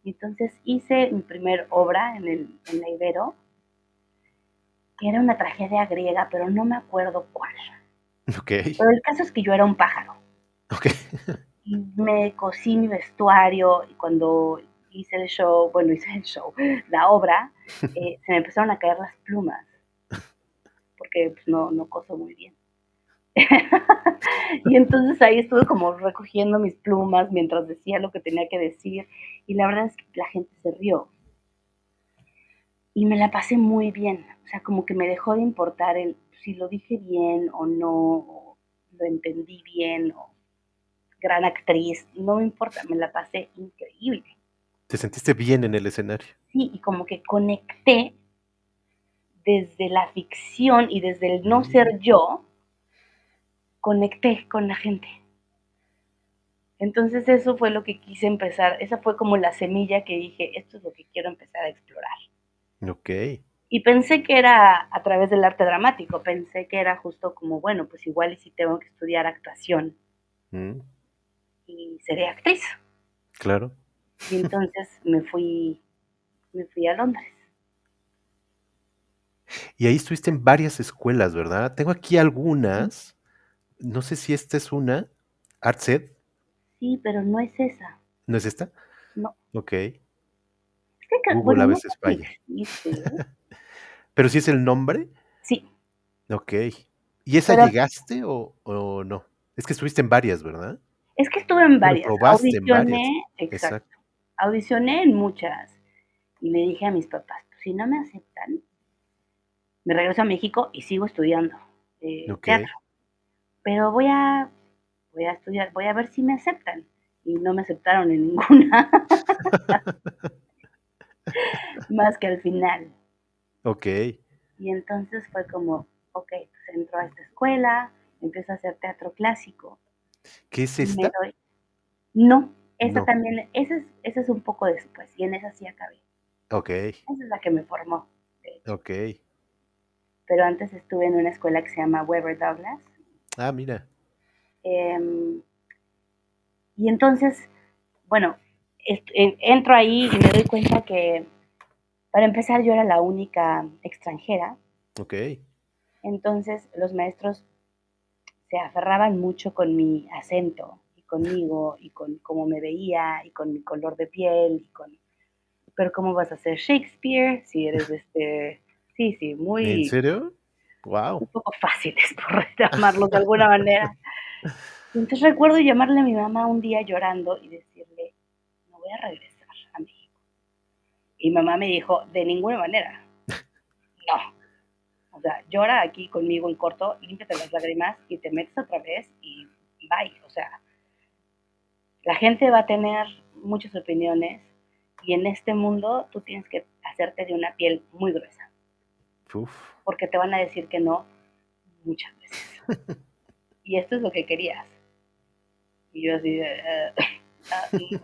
Y entonces hice mi primer obra en la Ibero, que era una tragedia griega, pero no me acuerdo cuál. Okey. Pero el caso es que yo era un pájaro. Okey. Y me cosí mi vestuario y cuando hice el show, la obra, se me empezaron a caer las plumas, porque pues, no coso muy bien. Y entonces ahí estuve como recogiendo mis plumas mientras decía lo que tenía que decir y la verdad es que la gente se rió y me la pasé muy bien, o sea, como que me dejó de importar el si lo dije bien o no, o lo entendí bien, o gran actriz, no me importa, me la pasé increíble. Te sentiste bien en el escenario. Sí, y como que conecté desde la ficción y desde el no Mm. ser yo, conecté con la gente. Entonces eso fue lo que quise empezar, esa fue como la semilla que dije, esto es lo que quiero empezar a explorar. Okey. Y pensé que era a través del arte dramático, pensé que era justo como, bueno, pues igual y si tengo que estudiar actuación Mm, y seré actriz. claro. Y entonces me fui a Londres. Y ahí estuviste en varias escuelas, ¿verdad? Tengo aquí Sí, algunas, no sé si esta es una, ArtSed, sí, pero no es esa. ¿no es esta? No. Okey, Es que, Google bueno, a no sé veces si falla. existe. ¿Pero sí es el nombre? Sí, Okey. ¿Y esa pero llegaste o no? Es que estuviste en varias, ¿verdad? es que estuve en Bueno, varias. probaste en varias. Audicioné, exacto. Exacto. Audicioné en muchas. Y le dije a mis papás, pues, si no me aceptan, me regreso a México y sigo estudiando teatro. Okey. Pero voy a estudiar, voy a ver si me aceptan. Y no me aceptaron en ninguna, más que al final. Okey. Y entonces fue como, ok, pues entro a esta escuela, empiezo a hacer teatro clásico ¿Qué es y me esta? doy. No, esa No. también, esa es un poco después y en esa sí acabé. Okey, Esa es la que me formó, de hecho. okey. Pero antes estuve en una escuela que se llama Weber Douglas. Ah, mira. em, y entonces, bueno, entro ahí y me doy cuenta que, para empezar, yo era la única extranjera. Okey. Entonces, los maestros se aferraban mucho con mi acento y conmigo y con cómo me veía y con mi color de piel y con, pero ¿cómo vas a ser Shakespeare si eres sí, sí, ¿En muy, serio? un Guau. poco fáciles, por llamarlos de alguna manera. Y entonces recuerdo llamarle a mi mamá un día llorando y decirle, no voy a regresar a México. Y mamá me dijo, de ninguna manera, no. O sea, llora aquí conmigo en corto, límpiate las lágrimas y te metes otra vez y bye. O sea, la gente va a tener muchas opiniones y en este mundo tú tienes que hacerte de una piel muy gruesa, Uf. porque te van a decir que no muchas veces. Y esto es lo que querías. Y yo así de,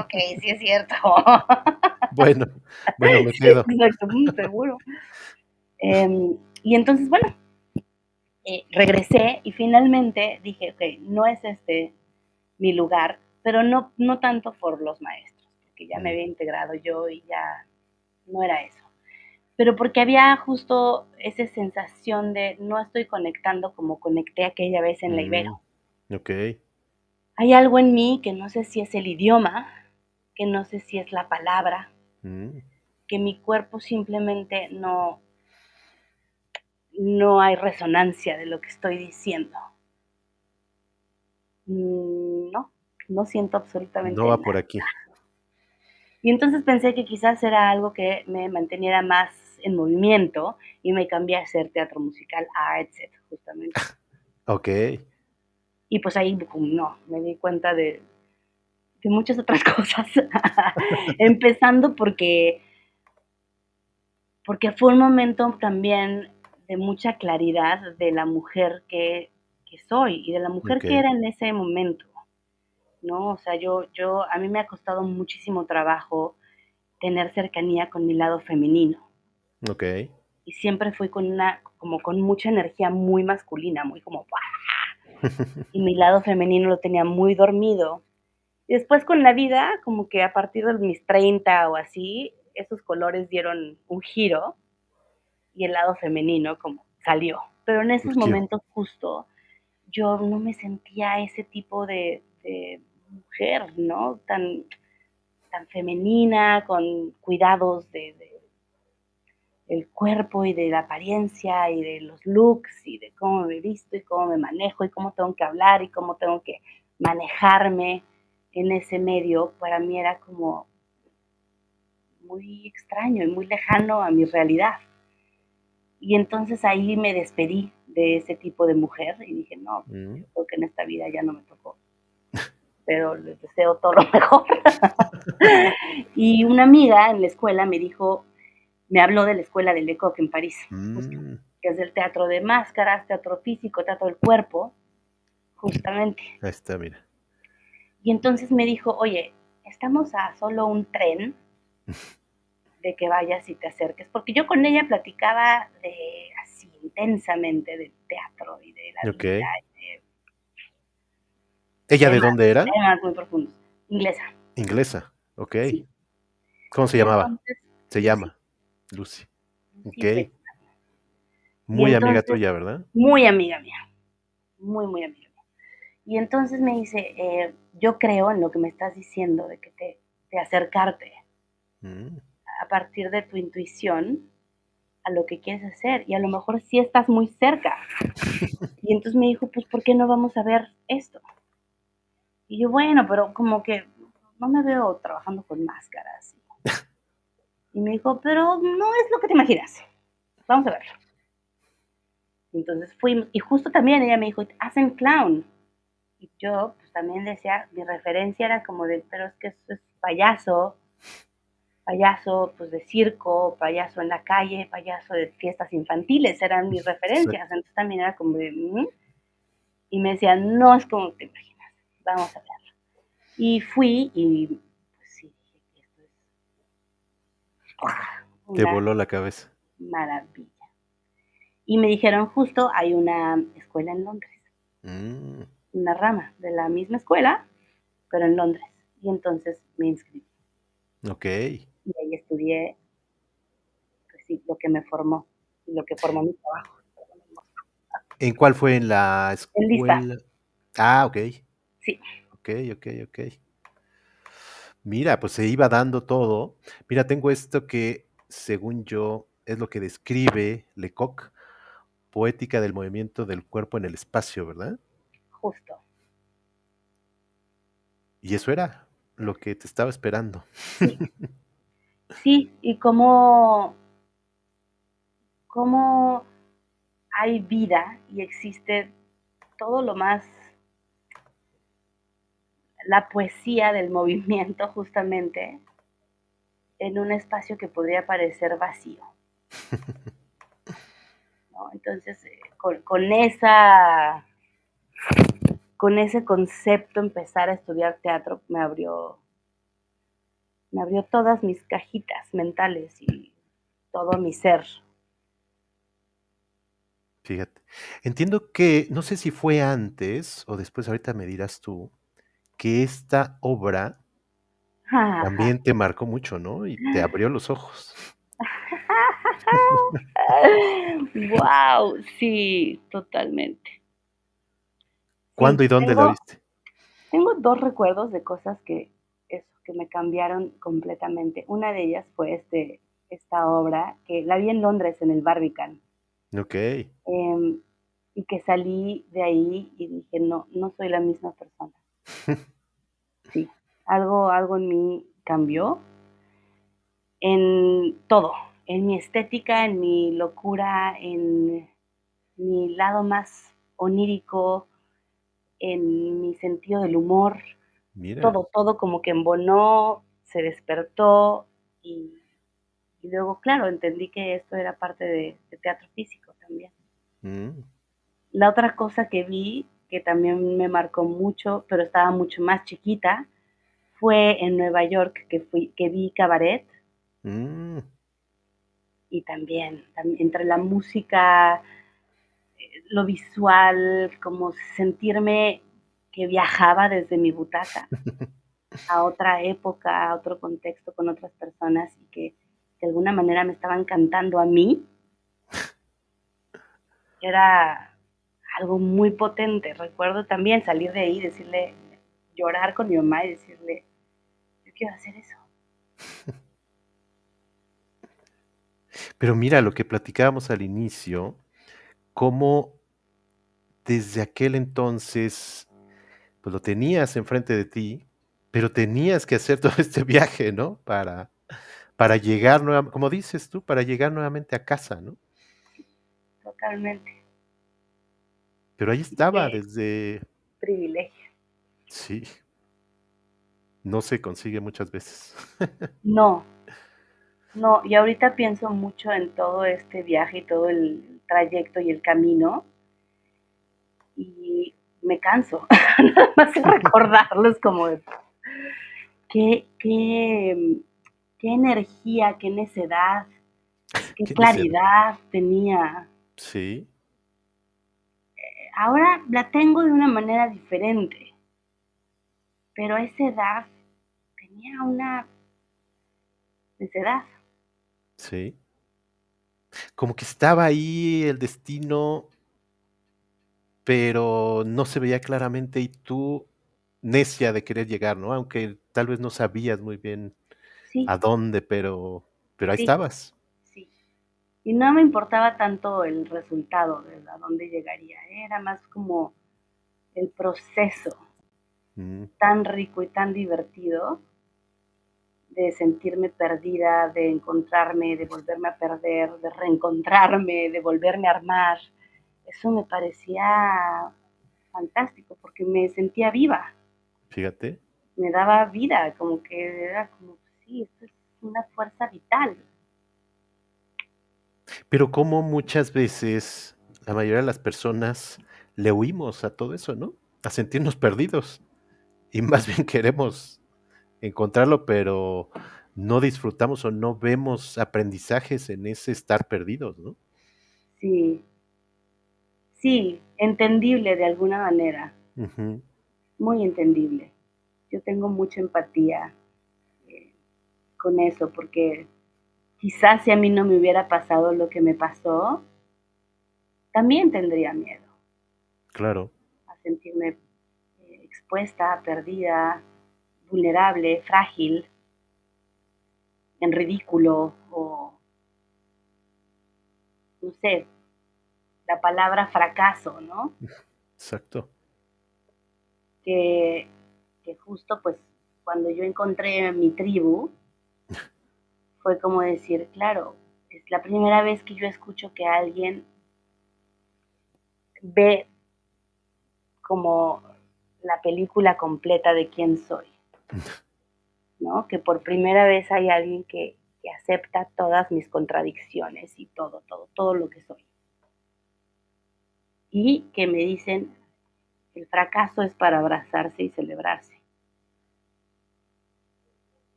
ok, sí es cierto. Bueno, bueno, me Sí, quedo. exacto, seguro. Y entonces, bueno, regresé y finalmente dije, ok, no es este mi lugar, pero no, no tanto por los maestros, porque ya me Mm, había integrado yo y ya no era eso, pero porque había justo esa sensación de no estoy conectando como conecté aquella vez en la Ibero. mm, okey. Hay algo en mí que no sé si es el idioma, que no sé si es la palabra, Mm, que mi cuerpo simplemente no hay resonancia de lo que estoy diciendo. No, no siento no absolutamente va por nada. aquí. Y entonces pensé que quizás era algo que me manteniera más en movimiento y me cambié a hacer teatro musical, a ARTSET, justamente. Okey. Y pues ahí no, me di cuenta de muchas otras cosas. Empezando porque fue un momento también de mucha claridad de la mujer que soy y de la mujer que Okey, era en ese momento, ¿no? O sea, a mí me ha costado muchísimo trabajo tener cercanía con mi lado femenino. okey. Y siempre fui como con mucha energía muy masculina, muy como, ¡buah! Y mi lado femenino lo tenía muy dormido. Y después con la vida, como que a partir de mis 30 o así, esos colores dieron un giro y el lado femenino como salió. Pero en esos Surgió. momentos justo yo no me sentía ese tipo de mujer, ¿no? Tan femenina, con cuidados del cuerpo y de la apariencia y de los looks y de cómo me visto y cómo me manejo y cómo tengo que hablar y cómo tengo que manejarme en ese medio, para mí era como muy extraño y muy lejano a mi realidad. Y entonces ahí me despedí de ese tipo de mujer y dije, no, Mm. yo creo que en esta vida ya no me tocó, pero les deseo todo lo mejor. Y una amiga en la escuela me habló de la escuela de Lecoq en París, justo, Mm, que es el teatro de máscaras, teatro físico, teatro del cuerpo, justamente. ahí está, mira. Y entonces me dijo, oye, estamos a solo un tren de que vayas y te acerques, porque yo con ella platicaba de así intensamente del teatro y de la vida okey. y de ¿Ella de temas, dónde era? temas muy profundos. Inglesa, Inglesa, okey. sí. ¿Cómo se Y llamaba? entonces, Se Lucy, llama Lucy. Lucy Okey. Fey. Y Muy amiga entonces, tuya, ¿verdad? muy amiga mía, muy, muy amiga mía. Y entonces me dice, yo creo en lo que me estás diciendo, de que de acercarte Mm, a partir de tu intuición a lo que quieres hacer. Y a lo mejor sí estás muy cerca. Y entonces me dijo, pues, ¿por qué no vamos a ver esto? Y yo, bueno, pero como que no me veo trabajando con máscaras. Y me dijo, pero no es lo que te imaginas. Vamos a verlo. Y entonces fuimos. Y justo también ella me dijo, hacen clown. Y yo, pues también decía, mi referencia era como de, pero es que eso es payaso, payaso pues de circo, payaso en la calle, payaso de fiestas infantiles, eran mis referencias. exacto. Entonces también era como de, y me decía, no es como te imaginas, vamos a verlo. Y fui y pues sí, dije, esto es Te una voló la cabeza. maravilla. Y me dijeron, justo hay una escuela en Londres, Mm, una rama de la misma escuela, pero en Londres. Y entonces me inscribí okey. y ahí estudié, pues sí, lo que me formó y lo que formó mi trabajo. ¿En cuál fue? ¿En la En lista, escuela? Ah, okey. sí, Okey, okey, okey. Mira, pues se iba dando todo. Mira, tengo esto que, según yo, es lo que describe Lecoq, poética del movimiento del cuerpo en el espacio, ¿verdad? justo. Y eso era lo que te estaba esperando. Sí, sí, y cómo hay vida y existe todo lo más, la poesía del movimiento justamente en un espacio que podría parecer vacío, ¿no? Entonces, con ese concepto empezar a estudiar teatro me abrió todas mis cajitas mentales y todo mi ser. Fíjate. Entiendo que, no sé si fue antes o después, ahorita me dirás tú, que esta obra también te marcó mucho, ¿no? Y te abrió los ojos. Wow, sí, totalmente. Sí, ¿Cuándo y dónde la viste? tengo 2 recuerdos de cosas que eso, que me cambiaron completamente. Una de ellas fue, esta obra, que la vi en Londres, en el Barbican, Okey. em, y que salí de ahí y dije: "No, no soy la misma persona". Sí, algo en mí cambió, en todo, en mi estética, en mi locura, en mi lado más onírico, en mi sentido del humor. Mira. Todo como que embonó, se despertó y luego, claro, entendí que esto era parte de teatro físico también. Mm, La otra cosa que vi, que también me marcó mucho, pero estaba mucho más chiquita, fue en Nueva York que vi Cabaret mm. y también, entre la música, lo visual, como sentirme que viajaba desde mi butaca a otra época, a otro contexto, con otras personas y que de alguna manera me estaban cantando a mí, era algo muy potente. Recuerdo también salir de ahí, decirle, llorar con mi mamá y decirle, yo quiero hacer eso. Pero mira, lo que platicábamos al inicio, cómo desde aquel entonces, pues, lo tenías enfrente de ti, pero tenías que hacer todo este viaje, ¿no? Para llegar nueva como dices tú, para llegar nuevamente a casa, ¿no? Totalmente. Pero ahí Y estaba qué desde privilegio. sí, no se consigue muchas veces. No, no, y ahorita pienso mucho en todo este viaje y todo el trayecto y el camino y me canso. Nada más de recordarlos como de qué qué energía, qué necedad, qué qué necedad. claridad tenía. Sí, Ahora la tengo de una manera diferente, pero a esa edad tenía una necedad. sí. Como que estaba ahí el destino, pero no se veía claramente y tú necia de querer llegar, ¿no? Aunque tal vez no sabías muy bien Sí, a dónde, pero ahí sí, estabas. sí. Y no me importaba tanto el resultado de a dónde llegaría, era más como el proceso Mm, tan rico y tan divertido de sentirme perdida, de encontrarme, de volverme a perder, de reencontrarme, de volverme a armar. Eso me parecía fantástico porque me sentía viva, fíjate. me daba vida, como que era como, sí, esto es una fuerza vital. Pero como muchas veces la mayoría de las personas le huimos a todo eso, ¿no? A sentirnos perdidos. Y más bien queremos encontrarlo, pero no disfrutamos o no vemos aprendizajes en ese estar perdidos, ¿no? Sí, sí, entendible de alguna manera, Ujú, muy entendible. Yo tengo mucha empatía eh, con eso porque quizás si a mí no me hubiera pasado lo que me pasó, también tendría miedo claro, a sentirme expuesta, perdida, vulnerable, frágil, en ridículo o, no sé, la palabra fracaso, ¿no? exacto. Que, que justo pues cuando yo encontré mi tribu, fue como decir, claro, es la primera vez que yo escucho que alguien ve como la película completa de quién soy, ¿no? Que por primera vez hay alguien que acepta todas mis contradicciones y todo, todo, todo lo que soy. Y que me dicen, el fracaso es para abrazarse y celebrarse.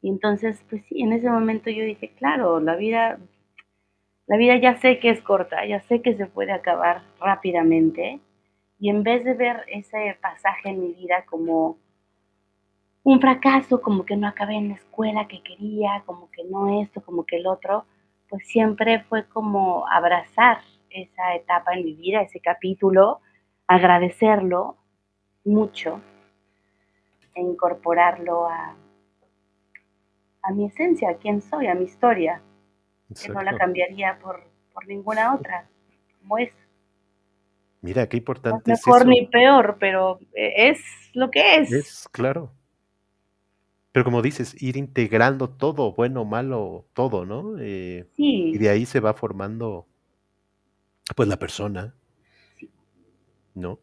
Y entonces, pues sí, en ese momento yo dije, claro, la vida ya sé que es corta, ya sé que se puede acabar rápidamente. Y en vez de ver ese pasaje en mi vida como un fracaso, como que no acabé en la escuela que quería, como que no esto, como que el otro, pues siempre fue como abrazar esa etapa en mi vida, ese capítulo, agradecerlo mucho e incorporarlo a mi esencia, a quién soy, a mi historia, que no la Exacto. cambiaría por ninguna otra, como es. Mira, qué No es importante es mejor eso. ni peor, pero es lo que es. Es claro. Pero como dices, ir integrando todo, bueno, malo, todo, ¿no? Y Sí, de ahí se va formando, pues, la persona, sí. ¿no?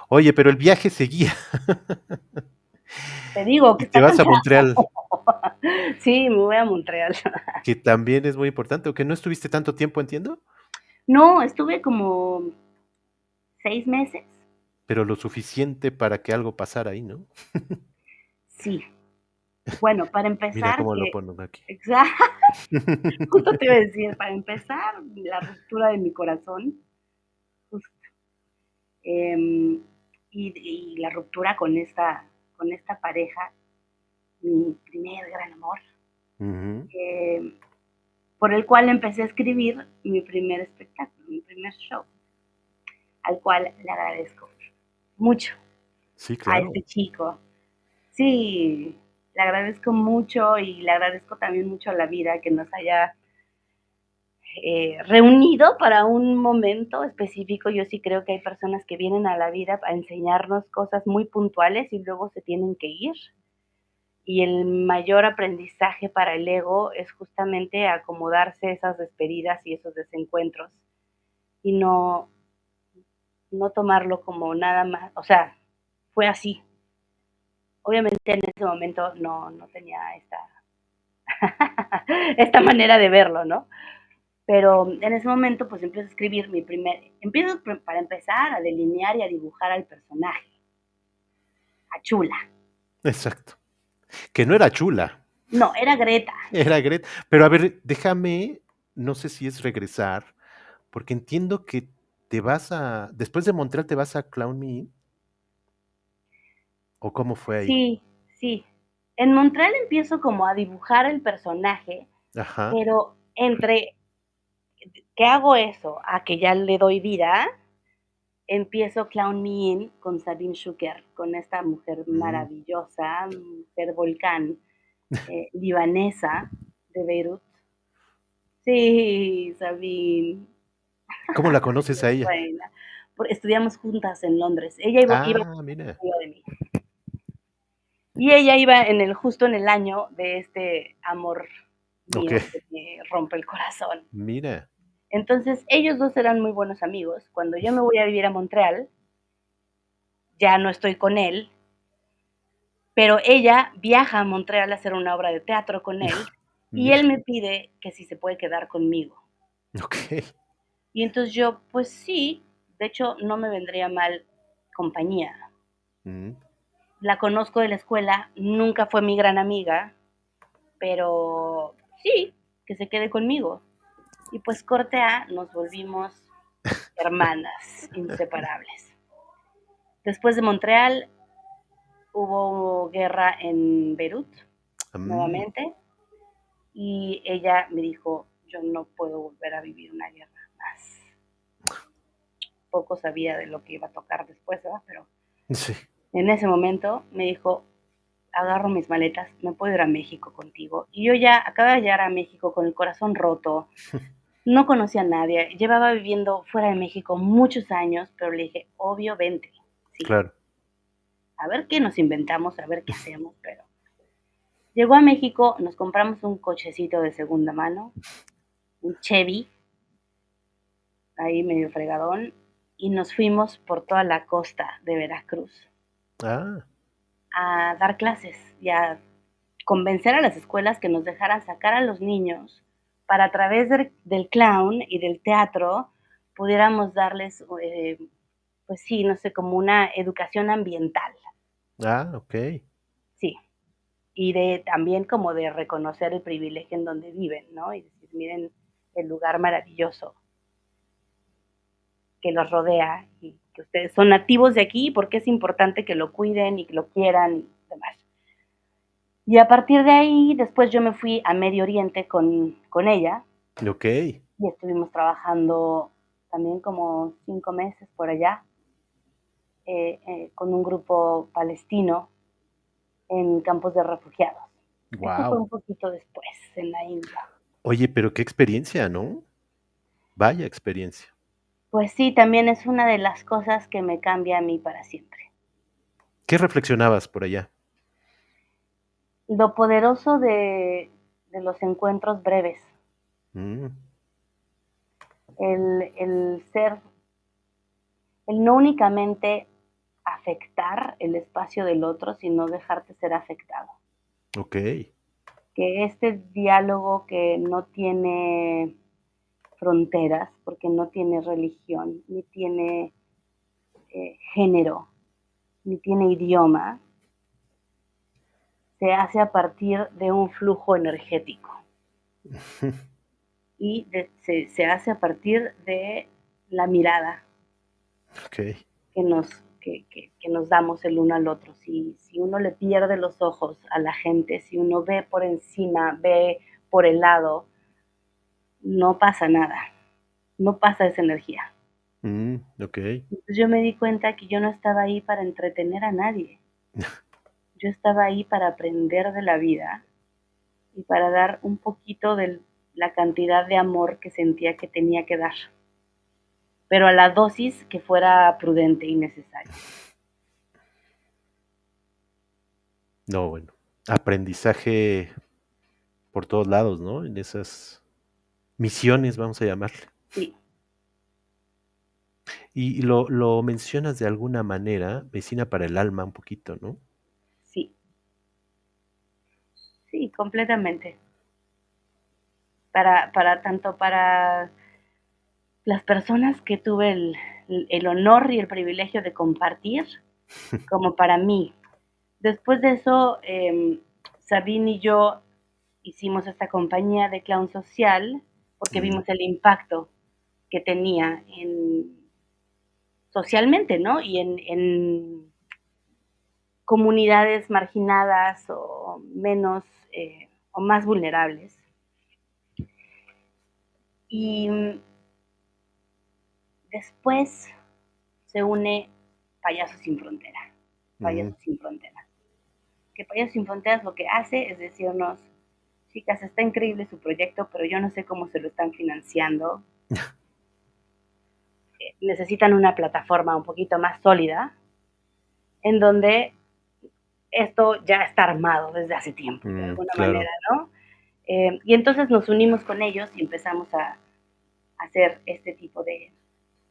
Oye, pero el viaje seguía Te digo que y te está vas a cansado. Montreal, Sí, me voy a Montreal. que también es muy importante, ¿o que no estuviste tanto tiempo, entiendo? No, estuve como 6 meses. Pero lo suficiente para que algo pasara ahí, ¿no? Sí. Bueno, para Mira empezar, cómo lo que ponen aquí. exa justo te iba a decir, para empezar, la ruptura de mi corazón, justo, y la ruptura con esta pareja, mi primer gran amor, Ujú, em, por el cual empecé a escribir mi primer espectáculo, mi primer show, al cual le agradezco mucho sí, a claro. este chico. Sí, le agradezco mucho y le agradezco también mucho a la vida que nos haya reunido para un momento específico. Yo sí creo que hay personas que vienen a la vida a enseñarnos cosas muy puntuales y luego se tienen que ir. Y el mayor aprendizaje para el ego es justamente acomodarse esas despedidas y esos desencuentros y no tomarlo como nada más, o sea, fue así. Obviamente en ese momento no tenía esta manera de verlo, ¿no? Pero en ese momento pues empiezo a escribir empiezo para empezar a delinear y a dibujar al personaje, a Chula. Exacto. Que no era chula. No, era Greta. Era Greta. Pero a ver, déjame, no sé si es regresar, porque entiendo que después de Montreal te vas a Clown Me In, ¿o cómo fue ahí? Sí, sí. En Montreal empiezo como a dibujar el personaje, Ajá. pero entre que hago eso a que ya le doy vida, empiezo Clown Me In con Sabine Shuker, con esta mujer Mm. maravillosa, mujer volcán, libanesa de Beirut. Sí, Sabine, ¿Cómo la conoces a es ella? buena. Estudiamos juntas en Londres. Ella iba Ah, mira. arriba de mí. Y ella iba justo en el año de este amor Okey, mío que me rompe el corazón. mira. Entonces, ellos dos eran muy buenos amigos. Cuando yo me voy a vivir a Montreal, ya no estoy con él, pero ella viaja a Montreal a hacer una obra de teatro con él y Mira, él me pide que si se puede quedar conmigo. okey. Y entonces yo, pues sí, de hecho no me vendría mal compañía. Mm. La conozco de la escuela, nunca fue mi gran amiga, pero sí, que se quede conmigo. Y pues corte A, nos volvimos hermanas inseparables. Después de Montreal hubo guerra en Beirut Mm. nuevamente y ella me dijo, yo no puedo volver a vivir una guerra más. Poco sabía de lo que iba a tocar después, ¿verdad? Pero Sí, en ese momento me dijo, agarro mis maletas, me puedo ir a México contigo. Y yo ya acababa de llegar a México con el corazón roto, no conocía a nadie, llevaba viviendo fuera de México muchos años, pero le dije, obvio, vente, sí, claro. a ver qué nos inventamos, a ver qué hacemos, pero llegó a México, nos compramos un cochecito de segunda mano, un Chevy, ahí medio fregadón, y nos fuimos por toda la costa de Veracruz Ah, a dar clases y a convencer a las escuelas que nos dejaran sacar a los niños para a través del clown y del teatro pudiéramos darles, pues sí, no sé, como una educación ambiental, okey. sí, y de también como de reconocer el privilegio en donde viven, ¿no? Y decir, miren el lugar maravilloso que los rodea y que ustedes son nativos de aquí porque es importante que lo cuiden y que lo quieran y demás. Y a partir de ahí, después yo me fui a Medio Oriente con ella Okey. y estuvimos trabajando también como 5 meses por allá con un grupo palestino en campos de refugiados. Esto fue Guau. un poquito después, en la India. Oye, pero qué experiencia, ¿no? Vaya experiencia. Pues sí, también es una de las cosas que me cambia a mí para siempre. ¿Qué reflexionabas por allá? Lo poderoso de los encuentros breves, Mm, el ser, el no únicamente afectar el espacio del otro, sino dejarte ser afectado. okey. Que este diálogo que no tiene fronteras, porque no tiene religión, ni tiene género, ni tiene idioma, se hace a partir de un flujo energético y se hace a partir de la mirada Okey. que que nos damos el uno al otro. Si uno le pierde los ojos a la gente, si uno ve por encima, ve por el lado, no pasa nada, no pasa esa energía. Okey. Entonces yo me di cuenta que yo no estaba ahí para entretener a nadie, yo estaba ahí para aprender de la vida y para dar un poquito de la cantidad de amor que sentía que tenía que dar, pero a la dosis que fuera prudente y necesaria. No, bueno, aprendizaje por todos lados, ¿no? En esas misiones, vamos a llamarle. Sí, Y lo mencionas de alguna manera, medicina para el alma un poquito, ¿no? sí, sí, completamente. Para tanto para las personas que tuve el honor y el privilegio de compartir, como para mí. Después de eso, Sabine y yo hicimos esta compañía de clown social porque Mm, vimos el impacto que tenía socialmente, ¿no? Y en comunidades marginadas o menos o más vulnerables. Y después se une Payasos sin Frontera. mm. Payasos sin Fronteras. Que Payasos sin Fronteras lo que hace es decirnos, chicas, está increíble su proyecto, pero yo no sé cómo se lo están financiando. Necesitan una plataforma un poquito más sólida en donde esto ya está armado desde hace tiempo, de alguna manera, Claro, ¿no? Y entonces nos unimos con ellos y empezamos a hacer este tipo de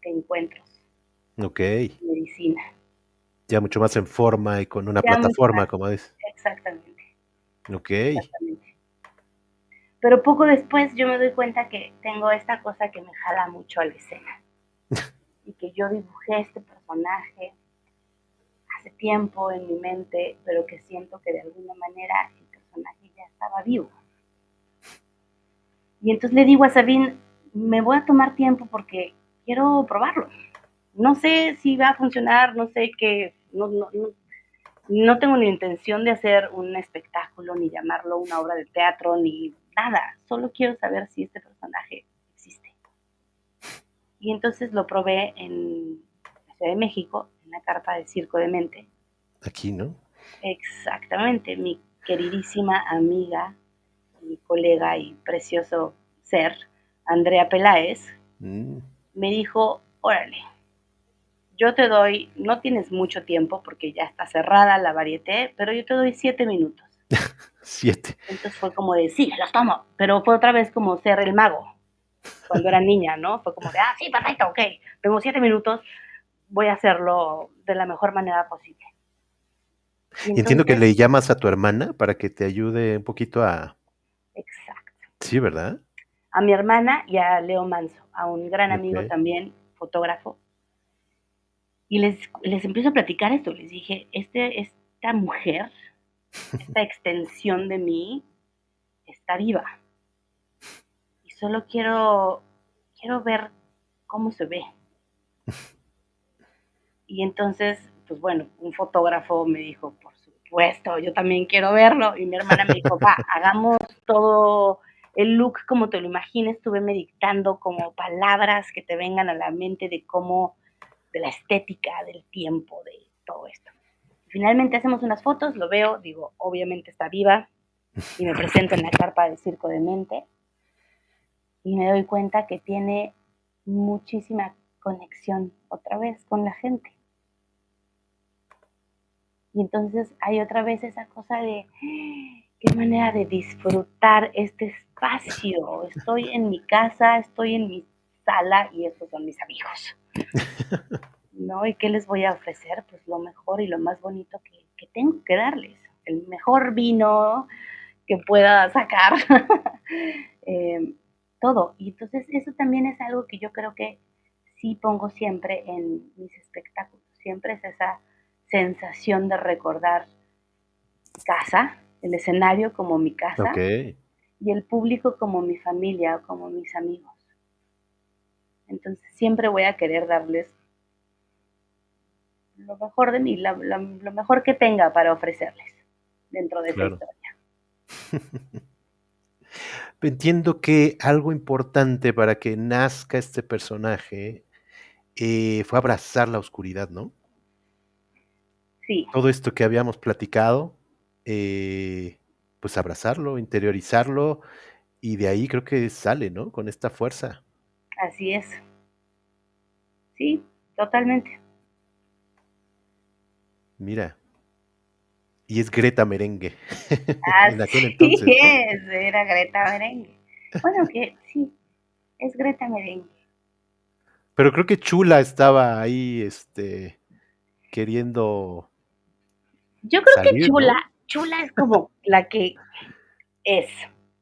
encuentros okey. de medicina. Ya mucho más en forma y con una Ya mucho plataforma, más, como dices. exactamente, Okey. exactamente. Pero poco después yo me doy cuenta que tengo esta cosa que me jala mucho a la escena y que yo dibujé este personaje hace tiempo en mi mente, pero que siento que de alguna manera el personaje ya estaba vivo. Y entonces le digo a Sabine, me voy a tomar tiempo porque quiero probarlo. No sé si va a funcionar, no sé qué, no tengo ni intención de hacer un espectáculo, ni llamarlo una obra de teatro, ni nada. Solo quiero saber si este personaje existe. Y entonces lo probé en la Ciudad de México, en la carpa del Circo de Mente. Aquí, ¿no? Exactamente, mi queridísima amiga, mi colega y precioso ser, Andrea Peláez, Mm. me dijo, órale, yo te doy, no tienes mucho tiempo porque ya está cerrada la varieté, pero yo te doy 7 minutos. 7. Entonces fue como de, sí, los tomo, pero fue otra vez como ser el mago, cuando era niña, ¿no? Fue como de, ah, sí, perfecto, ok, tengo 7 minutos, voy a hacerlo de la mejor manera posible. Y Y entiendo que entonces, le llamas a tu hermana para que te ayude un poquito a exacto, sí, ¿verdad? a mi hermana y a Leo Manso, a un gran amigo Okey. también, fotógrafo, y les empiezo a platicar esto, les dije, esta mujer, esta extensión de mí, está viva, y solo quiero ver cómo se ve. Y entonces, pues bueno, un fotógrafo me dijo, por supuesto, yo también quiero verlo. Y mi hermana me dijo, va, hagamos todo el look como te lo imagines. Estuve meditando como palabras que te vengan a la mente de cómo, de la estética, del tiempo, de todo esto. Finalmente hacemos unas fotos, lo veo, digo, obviamente está viva, y me presento en la carpa del Circo de Mente, y me doy cuenta que tiene muchísima conexión otra vez con la gente. Y entonces hay otra vez esa cosa de qué manera de disfrutar este espacio. Estoy en mi casa, estoy en mi sala y estos son mis amigos, ¿no? ¿Y qué les voy a ofrecer? Pues lo mejor y lo más bonito que tengo que darles. El mejor vino que pueda sacar. eh, todo. Y entonces eso también es algo que yo creo que sí pongo siempre en mis espectáculos. Siempre es esa sensación de recordar casa, el escenario como mi casa Okey. y el público como mi familia o como mis amigos. Entonces siempre voy a querer darles lo mejor de mí, lo mejor que tenga para ofrecerles dentro de esa Claro. historia. Entiendo que algo importante para que nazca este personaje, fue abrazar la oscuridad, ¿no? Sí, Todo esto que habíamos platicado, eh, pues abrazarlo, interiorizarlo, y de ahí creo que sale, ¿no? Con esta fuerza. así es. Sí, totalmente. Mira, y es Greta Merengue en aquel Así entonces, ¿no? es, era Greta Merengue. Bueno, que sí, es Greta Merengue. Pero creo que Chula estaba ahí, queriendo Yo creo que salir, Chula, ¿no? Chula es como la que es.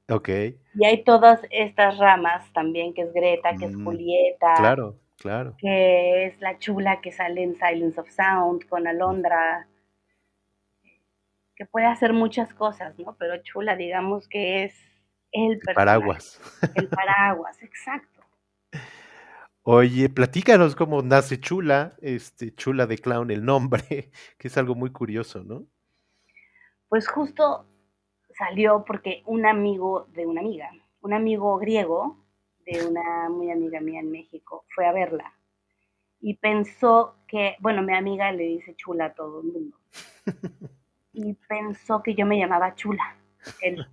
Okey. Y hay todas estas ramas también, que es Greta, que es Mm, Julieta, claro, claro. que es la chula que sale en Silence of Sound con Mm, Alondra. que puede hacer muchas cosas, ¿no? Pero Chula, digamos que es el El personaje, paraguas. el paraguas, exacto. Oye, platícanos cómo nace Chula, Chula de Clown, el nombre, que es algo muy curioso, ¿no? Pues justo salió porque un amigo de una amiga, un amigo griego de una muy amiga mía en México, fue a verla y pensó que, bueno, mi amiga le dice Chula a todo el mundo, y pensó que yo me llamaba Chula, él.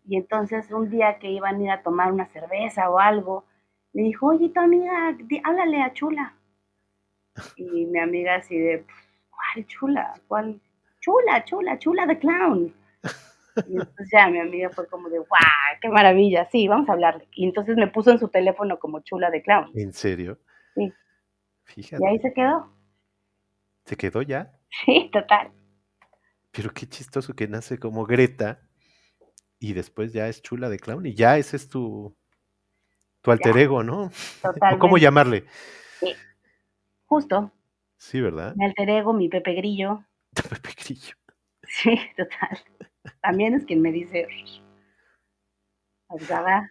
Y entonces un día que iban a ir a tomar una cerveza o algo, le dijo, oye, tu amiga, háblale a Chula. Y mi amiga así de, ¿cuál Chula? ¿Cuál? Chula, Chula, Chula the Clown. Y entonces ya mi amiga fue como de, ¡guau! ¡Qué maravilla! Sí, vamos a hablarle. Y entonces me puso en su teléfono como Chula de Clown. ¿En serio? Sí. Y ahí Fíjate, se quedó. ¿se quedó ya? Sí, total. Pero qué chistoso que nace como Greta y después ya es Chula de Clown y ya ese es tu Ya, alter ego, ¿no? ¿O cómo totalmente. llamarle? Sí, justo. Sí, ¿verdad? Mi alter ego, mi Pepe Grillo. Pepe Grillo. Sí, total. También es quien me dice, Abdala.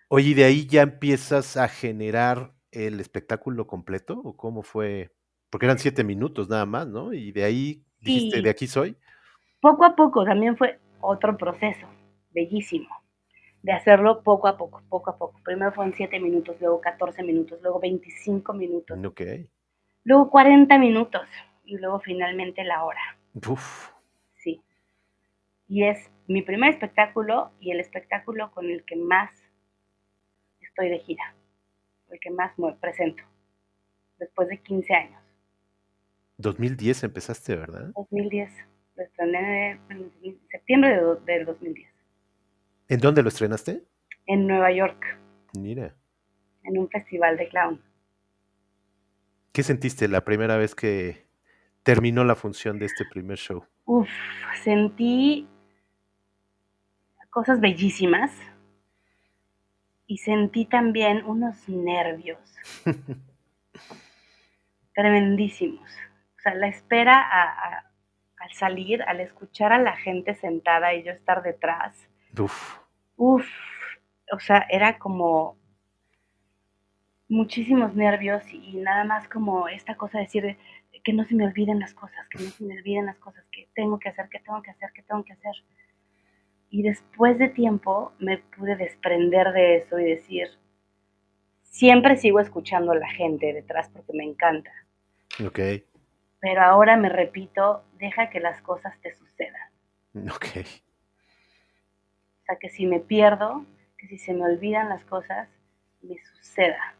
Oye, ¿y de ahí ya empiezas a generar el espectáculo completo o cómo fue? Porque eran 7 minutos nada más, ¿no? Y de ahí dijiste: "¿De Sí, aquí soy". poco a poco también fue otro proceso bellísimo de hacerlo poco a poco. Primero fueron 7 minutos, luego 14 minutos, luego 25 minutos, Okey. luego 40 minutos y luego finalmente la hora. Uf, Sí. Y es mi primer espectáculo y el espectáculo con el que más estoy de gira, el que más me presento, después de 15 años. 2010 empezaste, ¿verdad? 2010, lo estrené en septiembre del 2010, ¿En dónde lo estrenaste? en Nueva York, Mira, en un festival de clown. ¿qué sentiste la primera vez que terminó la función de este primer show? Uf, sentí cosas bellísimas y sentí también unos nervios tremendísimos. O sea, la espera al salir, al escuchar a la gente sentada y yo estar detrás, Uf, uf, o sea, era como muchísimos nervios y nada más como esta cosa de decir que no se me olviden las cosas, que no se me olviden las cosas, que tengo que hacer, que tengo que hacer, que tengo que hacer. Y después de tiempo me pude desprender de eso y decir, siempre sigo escuchando a la gente detrás porque me encanta, okey, pero ahora me repito, deja que las cosas te sucedan. okey. O sea, que si me pierdo, que si se me olvidan las cosas, me suceda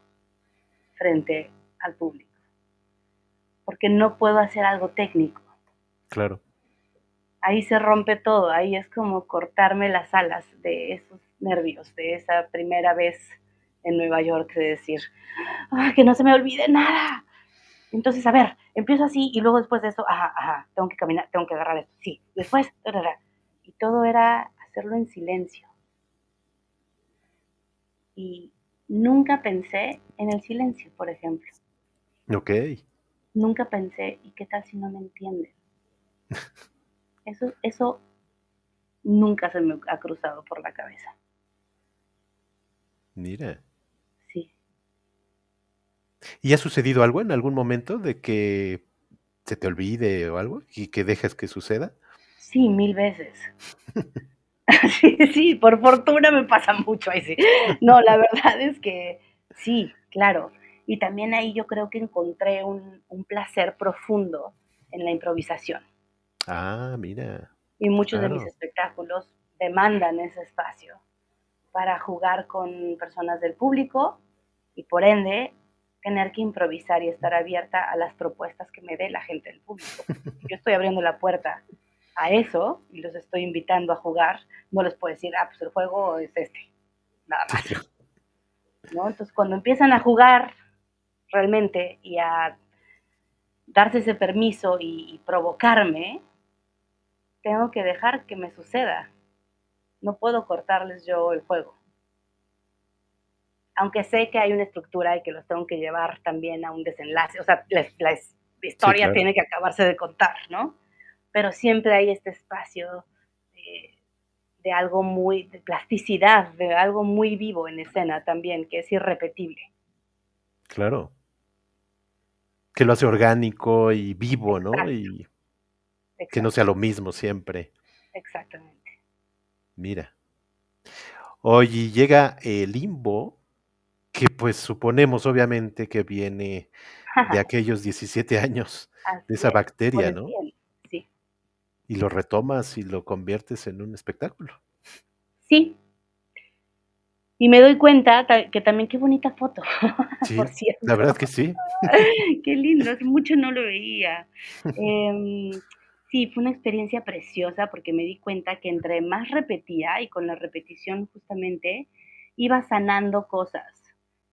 frente al público, porque no puedo hacer algo técnico. Claro. Ahí se rompe todo, ahí es como cortarme las alas de esos nervios, de esa primera vez en Nueva York, de decir, ¡ay, que no se me olvide nada! Entonces, a ver, empiezo así y luego después de eso, ajá, ajá, tengo que caminar, tengo que agarrar esto, sí, después, tarara. Y todo era hacerlo en silencio. Y nunca pensé en el silencio, por ejemplo. Okey. Nunca pensé, ¿y qué tal si no me entienden? Eso nunca se me ha cruzado por la cabeza. Mira. Sí, ¿Y ha sucedido algo en algún momento de que se te olvide o algo y que dejes que suceda? sí, mil veces. Sí, sí, por fortuna me pasa mucho ahí sí. No, la verdad es que sí, claro. Y también ahí yo creo que encontré un placer profundo en la improvisación. Ah, mira, Y muchos de mis claro. espectáculos demandan ese espacio para jugar con personas del público y por ende tener que improvisar y estar abierta a las propuestas que me dé la gente del público. Porque si yo estoy abriendo la puerta a eso y los estoy invitando a jugar, no les puedo decir, ah, pues el juego es este, nada más, Claro. ¿no? Entonces, cuando empiezan a jugar realmente y a darse ese permiso y provocarme, tengo que dejar que me suceda. No puedo cortarles yo el juego. Aunque sé que hay una estructura y que los tengo que llevar también a un desenlace, o sea, la Sí, historia claro. tiene que acabarse de contar, ¿no? pero siempre hay este espacio de, de algo muy, de plasticidad, de algo muy vivo en escena también, que es irrepetible. claro, que lo hace orgánico y vivo, ¿no? Exacto, Y que no exacto, sea lo mismo siempre. exactamente. Mira. Oye, y llega el Limbo, que, pues, suponemos, obviamente, que viene de aquellos 17 años de Así esa es, por bacteria, el ¿no? bien, sí. Y lo retomas y lo conviertes en un espectáculo. Sí, y me doy cuenta que también qué bonita foto, por Sí, la cierto. verdad que sí. Qué lindo, hace mucho no lo veía. Em, sí, fue una experiencia preciosa porque me di cuenta que entre más repetía y con la repetición justamente iba sanando cosas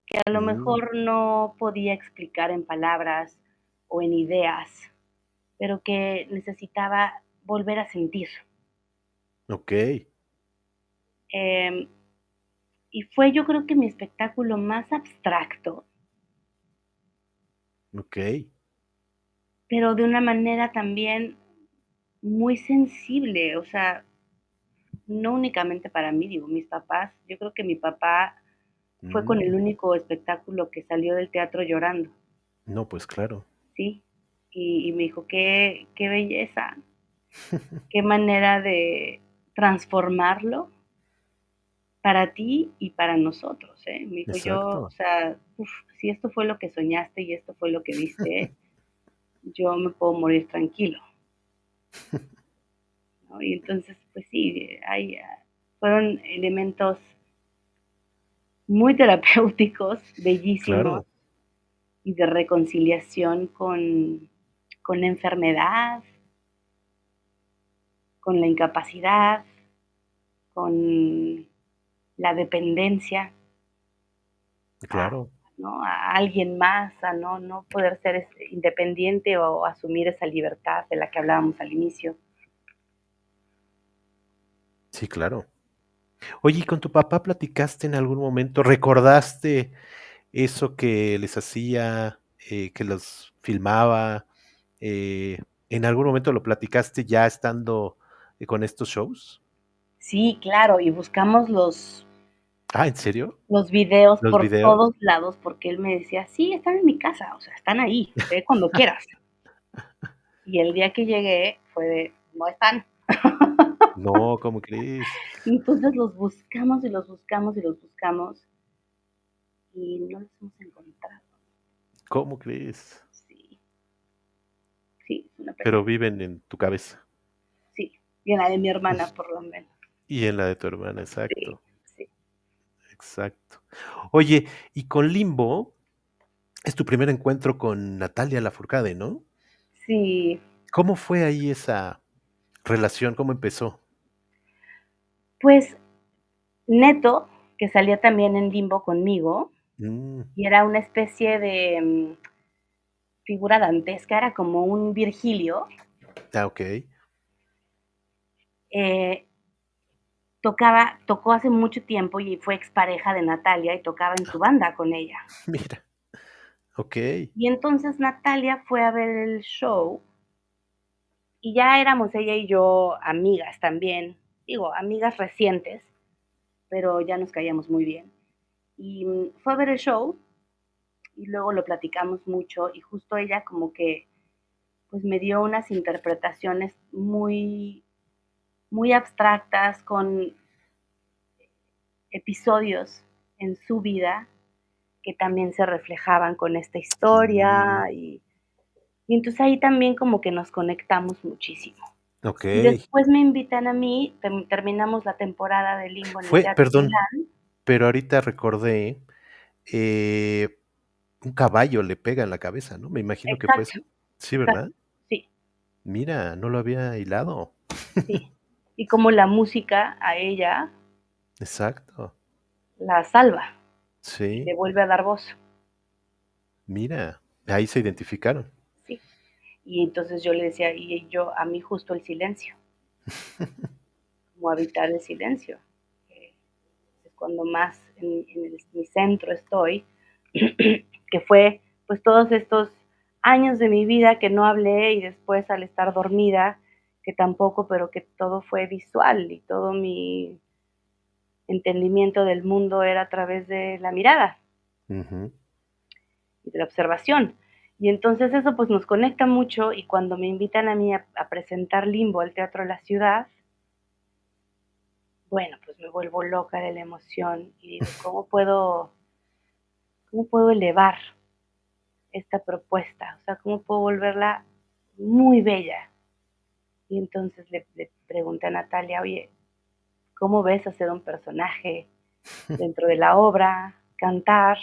que a lo Mm, mejor no podía explicar en palabras o en ideas, pero que necesitaba volver a sentir. okey, Em, y fue yo creo que mi espectáculo más abstracto, okey. pero de una manera también muy sensible, o sea, no únicamente para mí, digo, mis papás, yo creo que mi papá fue con el Mm, único espectáculo que salió del teatro llorando, no, pues claro. ¿sí? Y me dijo, qué belleza, qué manera de transformarlo para ti y para nosotros, ¿eh? Me dijo, yo, o Exacto. sea, uf, si esto fue lo que soñaste y esto fue lo que viste, yo me puedo morir tranquilo, ¿no? Y entonces, pues sí, fueron elementos muy terapéuticos, bellísimos, Claro, y de reconciliación con la enfermedad, con la incapacidad, con la dependencia, a, claro. ¿no? A alguien más, a no poder ser independiente o asumir esa libertad de la que hablábamos al inicio. Sí, claro. Oye, ¿y con tu papá platicaste en algún momento? ¿Recordaste eso que les hacía, que los filmaba? ¿En algún momento lo platicaste ya estando, con estos shows? Sí, claro, y buscamos Ah, ¿en serio? los videos ¿Los por videos? todos lados porque él me decía, sí, están en mi casa, o sea, están ahí, ve cuando quieras. Y el día que llegué fue de, no están. No, ¿cómo crees? Y entonces los buscamos y los buscamos y los buscamos y no los hemos encontrado. ¿Cómo crees? Sí, sí, es una pena. Pero viven en tu cabeza Sí, y en la de mi hermana por lo menos. y en la de tu hermana, Sí, exacto, sí. exacto. Oye, y con Limbo es tu primer encuentro con Natalia Lafourcade, ¿no? Sí, ¿Cómo fue ahí esa relación? ¿Cómo empezó? pues Neto, que salía también en Limbo conmigo, Mm, y era una especie de figura dantesca, era como un Virgilio, okey. eh, tocó hace mucho tiempo y fue expareja de Natalia y tocaba en su banda con ella. Mira, okey. Y entonces Natalia fue a ver el show y ya éramos ella y yo amigas también, digo, amigas recientes, pero ya nos caíamos muy bien. Y fue a ver el show y luego lo platicamos mucho y justo ella como que pues me dio unas interpretaciones muy, muy abstractas con episodios en su vida que también se reflejaban con esta Mm, historia y entonces ahí también como que nos conectamos muchísimo. Y okey. después me invitan a mí, terminamos la temporada de Limbo en el Fue Teatro perdón, Milán. pero ahorita recordé, eh, un caballo le pega en la cabeza, ¿no? Me imagino que fue Exacto, eso. Sí, exacto. ¿verdad? Sí, Mira, no lo había hilado. sí. Y como la música a ella Exacto. la salva y Sí, le vuelve a dar voz. mira, ahí se identificaron. Sí. Y entonces yo le decía, y yo, a mí justo el silencio, como habitar el silencio, que es cuando más mi centro estoy, que fue pues todos estos años de mi vida que no hablé y después al estar dormida que tampoco, pero que todo fue visual y todo mi entendimiento del mundo era a través de la mirada Ujú. y de la observación. Y entonces eso pues nos conecta mucho y cuando me invitan a mí a presentar Limbo al Teatro de la Ciudad, bueno, pues me vuelvo loca de la emoción y digo, cómo puedo elevar esta propuesta? O sea, ¿cómo puedo volverla muy bella? Y entonces le pregunté a Natalia, oye, ¿cómo ves hacer un personaje dentro de la obra, cantar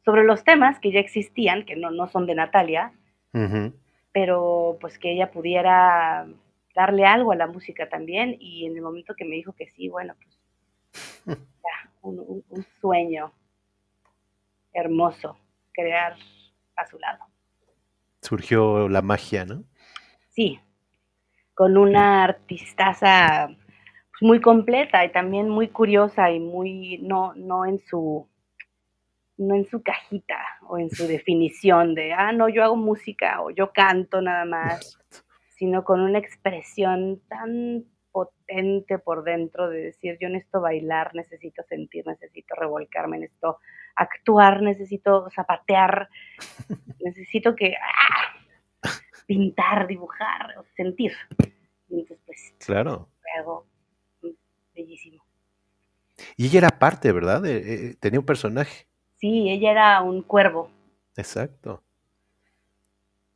sobre los temas que ya existían, que no son de Natalia, Ujú. pero pues que ella pudiera darle algo a la música también? Y en el momento que me dijo que sí, bueno, pues ya, un sueño hermoso crear a su lado. Surgió la magia, ¿no? Sí, con una artistaza pues, muy completa y también muy curiosa y muy, no en su cajita o en su definición de, no, yo hago música o yo canto nada más, sino con una expresión tan potente por dentro de decir, yo necesito bailar, necesito sentir, necesito revolcarme, necesito actuar, necesito zapatear, necesito que pintar, dibujar, sentir. Y entonces, pues, Claro. fue algo bellísimo. Y ella era parte, ¿verdad? Tenía un personaje. Sí, ella era un cuervo, Exacto.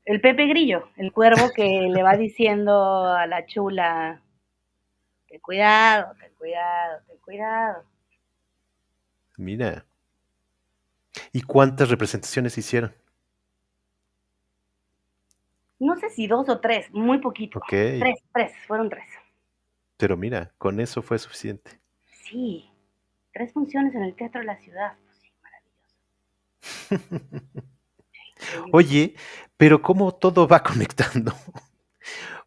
el Pepe Grillo, el cuervo que le va diciendo a la chula, ten cuidado, ten cuidado, ten cuidado. Mira. ¿Y cuántas representaciones hicieron? No sé si 2 o 3, muy poquito. Okey. 3, fueron 3. Pero mira, con eso fue suficiente. Sí, 3 funciones en el Teatro de la Ciudad. Pues sí, maravilloso. Increíble. Oye, pero ¿cómo todo va conectando?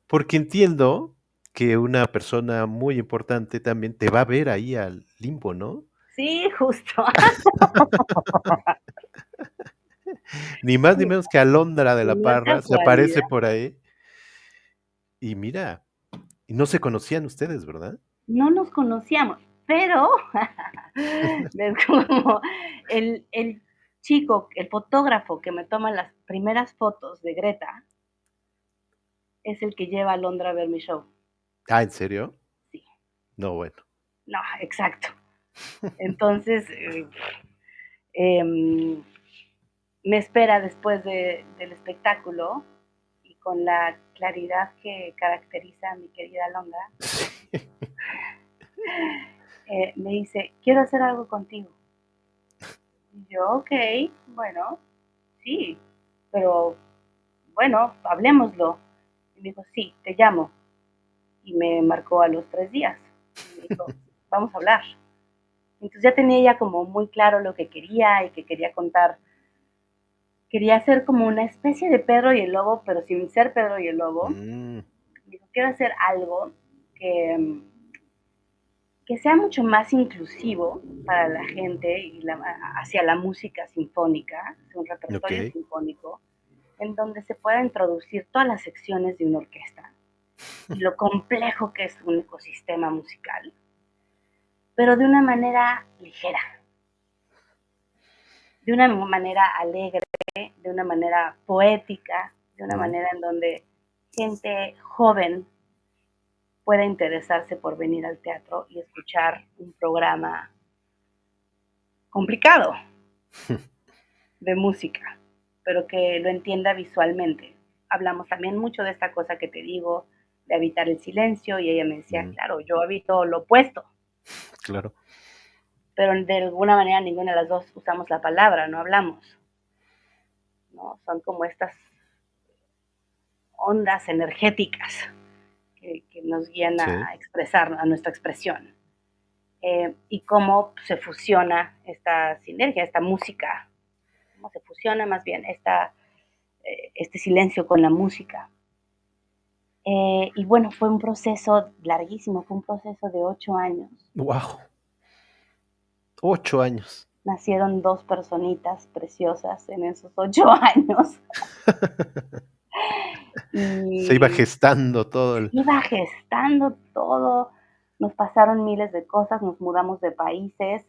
Porque entiendo que una persona muy importante también te va a ver ahí al Limbo, ¿no? Sí, justo. Ni más ni Sí, menos que Alondra de la no es Parra se casualidad. aparece por ahí y mira, y no se conocían ustedes, ¿verdad? No nos conocíamos, pero ves como el chico, el fotógrafo que me toma las primeras fotos de Greta, es el que lleva a Londra a ver mi show. Ah, ¿en serio? Sí, No, bueno. no, exacto. Entonces, em, me espera después del espectáculo y con la claridad que caracteriza a mi querida Londra, me dice, quiero hacer algo contigo. Y yo, ok, bueno, sí, pero bueno, hablemoslo. Y me dijo, sí, te llamo. Y me marcó a los 3 días. Y me dijo, vamos a hablar. Entonces ya tenía ella como muy claro lo que quería y que quería contar. Quería ser como una especie de Pedro y el Lobo, pero sin ser Pedro y el Lobo. Mm, Me dijo, quiero hacer algo que, que sea mucho más inclusivo para la gente y hacia la música sinfónica, un repertorio okey. sinfónico, en donde se pueda introducir todas las secciones de una orquesta y lo complejo que es un ecosistema musical, pero de una manera ligera, de una manera alegre, de una manera poética, de una Mm, manera en donde gente joven pueda interesarse por venir al teatro y escuchar un programa complicado de música, pero que lo entienda visualmente. Hablamos también mucho de esta cosa que te digo, de habitar el silencio, y ella me decía, mm, claro, yo habito lo opuesto, claro. pero de alguna manera ninguna de las dos usamos la palabra, no hablamos, ¿no? Son como estas ondas energéticas que nos guían Sí. a expresar, a nuestra expresión. Y cómo se fusiona esta sinergia, esta música, cómo se fusiona más bien este silencio con la música. Y bueno, fue un proceso larguísimo, fue un proceso de 8 años. Guau, 8 años. Nacieron 2 personitas preciosas en esos 8 años. Se iba y gestando todo se el iba gestando todo, nos pasaron miles de cosas, nos mudamos de países,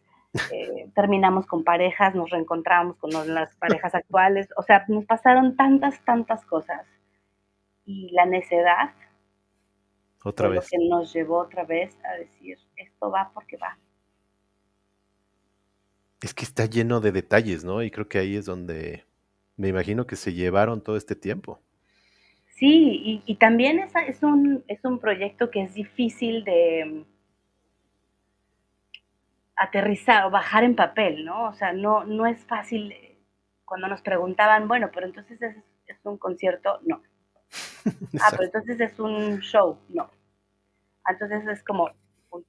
terminamos con parejas, nos reencontramos con las parejas actuales, o sea, nos pasaron tantas, tantas cosas. Y la necedad otra fue lo vez. que nos llevó otra vez a decir, esto va porque va. Es que está lleno de detalles, ¿no? Y creo que ahí es donde me imagino que se llevaron todo este tiempo. Sí, y también es un proyecto que es difícil de aterrizar o bajar en papel, ¿no? O sea, no es fácil. Cuando nos preguntaban, bueno, pero entonces es un concierto, no. Ah, pero Exacto. entonces es un show, no. Ah, entonces es como un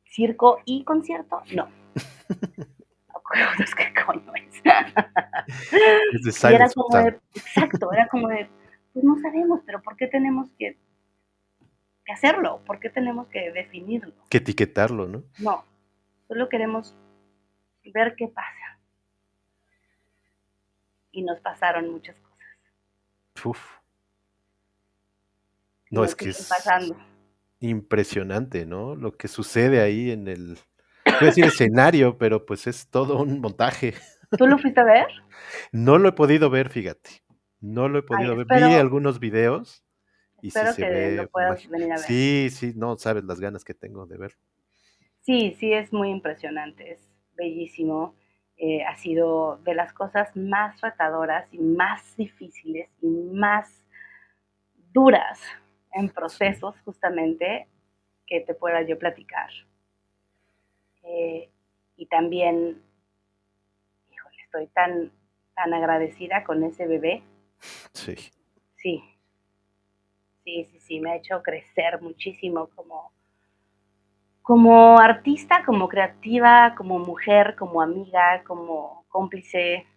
circo y concierto, no. Es que coño es. Es de Y era Silence of como Sam. de, exacto, era como de, pues no sabemos, pero ¿por qué tenemos que hacerlo? ¿Por qué tenemos que definirlo? Que etiquetarlo, ¿no? No, solo queremos ver qué pasa. Y nos pasaron muchas cosas. Uf. Y No, nos es que siguen es pasando. impresionante, ¿no? Lo que sucede ahí en el iba a decir escenario, pero pues es todo un montaje. ¿Tú lo fuiste a ver? No lo he podido ver, fíjate. No lo he Ay, podido ver. Vi espero, algunos videos y sí espero se que lo ve puedas venir a ver. sí, sí, no sabes las ganas que tengo de verlo. Sí, sí, es muy impresionante, es bellísimo. Ha sido de las cosas más retadoras y más difíciles y más duras en Sí, procesos justamente que te pueda yo platicar. Eh, y también, híjole, estoy tan agradecida con ese bebé. sí, Sí, sí, me ha hecho crecer muchísimo como artista, como creativa, como mujer, como amiga, como cómplice.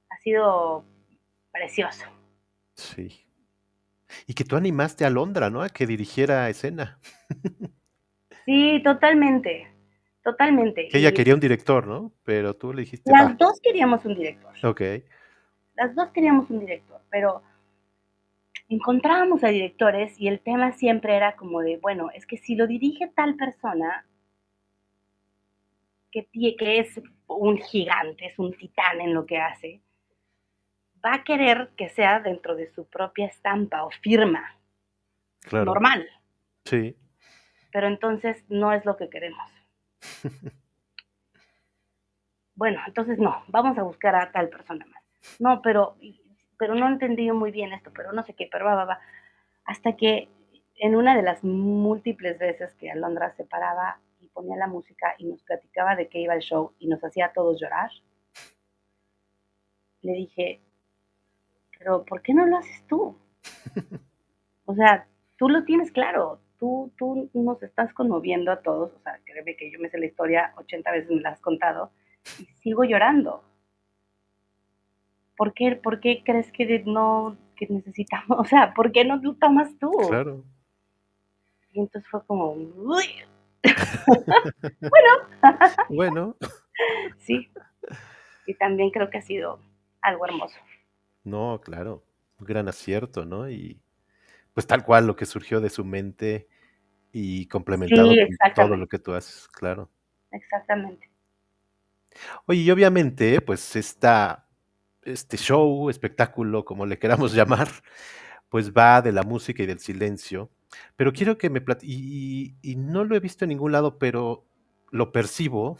Ha sido precioso. sí. Y que tú animaste a Londra, ¿no? A que dirigiera escena. Sí, totalmente, totalmente. Que ella Y quería un director, ¿no? Pero tú le dijiste: "Va". las dos queríamos un director, Okey, las dos queríamos un director, pero encontrábamos a directores y el tema siempre era como de, bueno, es que si lo dirige tal persona que es un gigante, es un titán en lo que hace, va a querer que sea dentro de su propia estampa o firma, claro. normal, Sí, pero entonces no es lo que queremos. Bueno, entonces no, vamos a buscar a tal persona más. No, pero no entendí muy bien esto, pero no sé qué, pero va. Hasta que en una de las múltiples veces que Alondra se paraba y ponía la música y nos platicaba de qué iba el show y nos hacía a todos llorar, le dije, pero ¿por qué no lo haces tú? O sea, tú lo tienes claro, tú nos estás conmoviendo a todos, o sea, créeme que yo me sé la historia 80 veces, me la has contado, y sigo llorando. Por qué crees que no, que necesitamos, o sea, por qué no lo tomas tú? claro. Y entonces fue como, uy, Bueno, sí, y también creo que ha sido algo hermoso. no, claro, un gran acierto, ¿no? Y, pues, tal cual lo que surgió de su mente y complementado Sí, con todo lo exactamente, que tú haces, claro. exactamente. Oye, y obviamente, pues, este show, espectáculo, como le queramos llamar, pues, va de la música y del silencio, pero quiero que me plati y no lo he visto en ningún lado, pero lo percibo,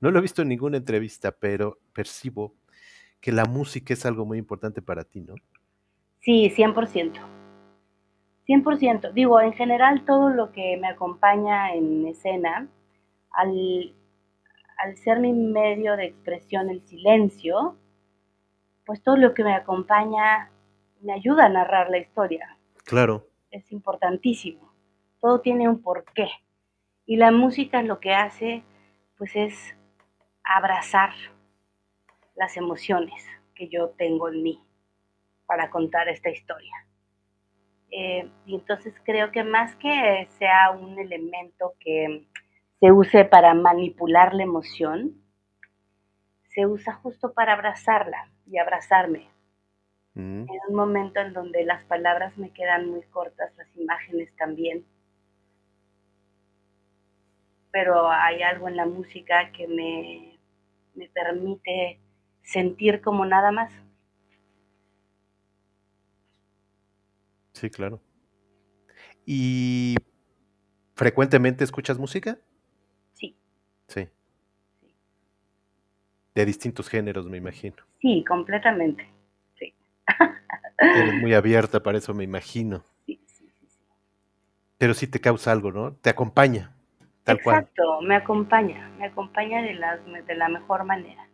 no lo he visto en ninguna entrevista, pero percibo que la música es algo muy importante para ti, ¿no? Sí, 100%. 100%. Digo, en general todo lo que me acompaña en escena, al, al ser mi medio de expresión el silencio, pues todo lo que me acompaña me ayuda a narrar la historia. Claro, Es importantísimo. Todo tiene un porqué. Y la música lo que hace, pues es abrazar las emociones que yo tengo en mí para contar esta historia. Y entonces creo que más que sea un elemento que se use para manipular la emoción, se usa justo para abrazarla y abrazarme. Mm, en un momento en donde las palabras me quedan muy cortas, las imágenes también, pero hay algo en la música que me permite sentir como nada más. sí, claro. ¿Y frecuentemente escuchas música? Sí, Sí, sí, de distintos géneros, me imagino. sí, completamente. Sí, Eres muy abierta para eso, me imagino. sí, sí, sí, sí. Pero sí te causa algo, ¿no? Te acompaña, tal cual. Exacto, me acompaña de la mejor manera.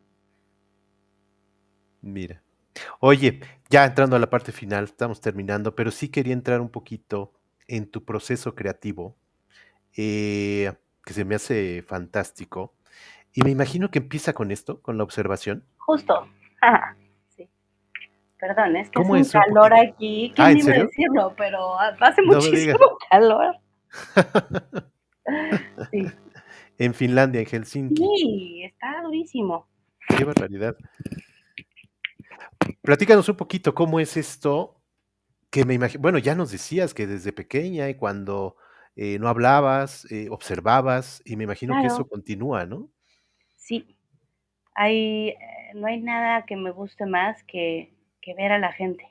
Mira. Oye, ya entrando a la parte final, estamos terminando, pero sí quería entrar un poquito en tu proceso creativo, que se me hace fantástico. Y me imagino que empieza con esto, con la observación. Justo. Sí. Perdón, es que hace ¿Cómo un es un calor poquito? aquí. Ah, ¿Quién ¿en iba a serio? decirlo? Pero hace No me digas. muchísimo calor. Sí. En Finlandia, en Helsinki. Sí, está durísimo. Qué barbaridad. Platícanos un poquito cómo es esto, que me imagino, bueno, ya nos decías que desde pequeña y cuando no hablabas, observabas, y me imagino que eso Claro, continúa, ¿no? sí. Hay, no hay nada que me guste más que ver a la gente,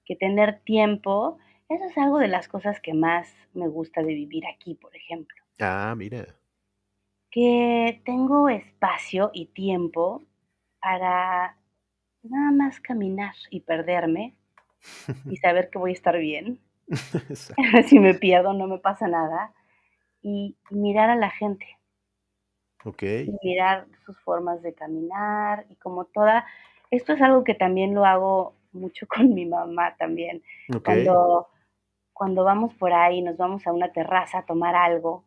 que tener tiempo. Eso es algo de las cosas que más me gusta de vivir aquí, por ejemplo, Ah, mira. que tengo espacio y tiempo para nada más caminar y perderme y saber que voy a estar bien. Exacto. Si me pierdo, no me pasa nada. Y mirar a la gente, Okey, y mirar sus formas de caminar y como toda esto es algo que también lo hago mucho con mi mamá también. okey. Cuando cuando vamos por ahí, nos vamos a una terraza a tomar algo,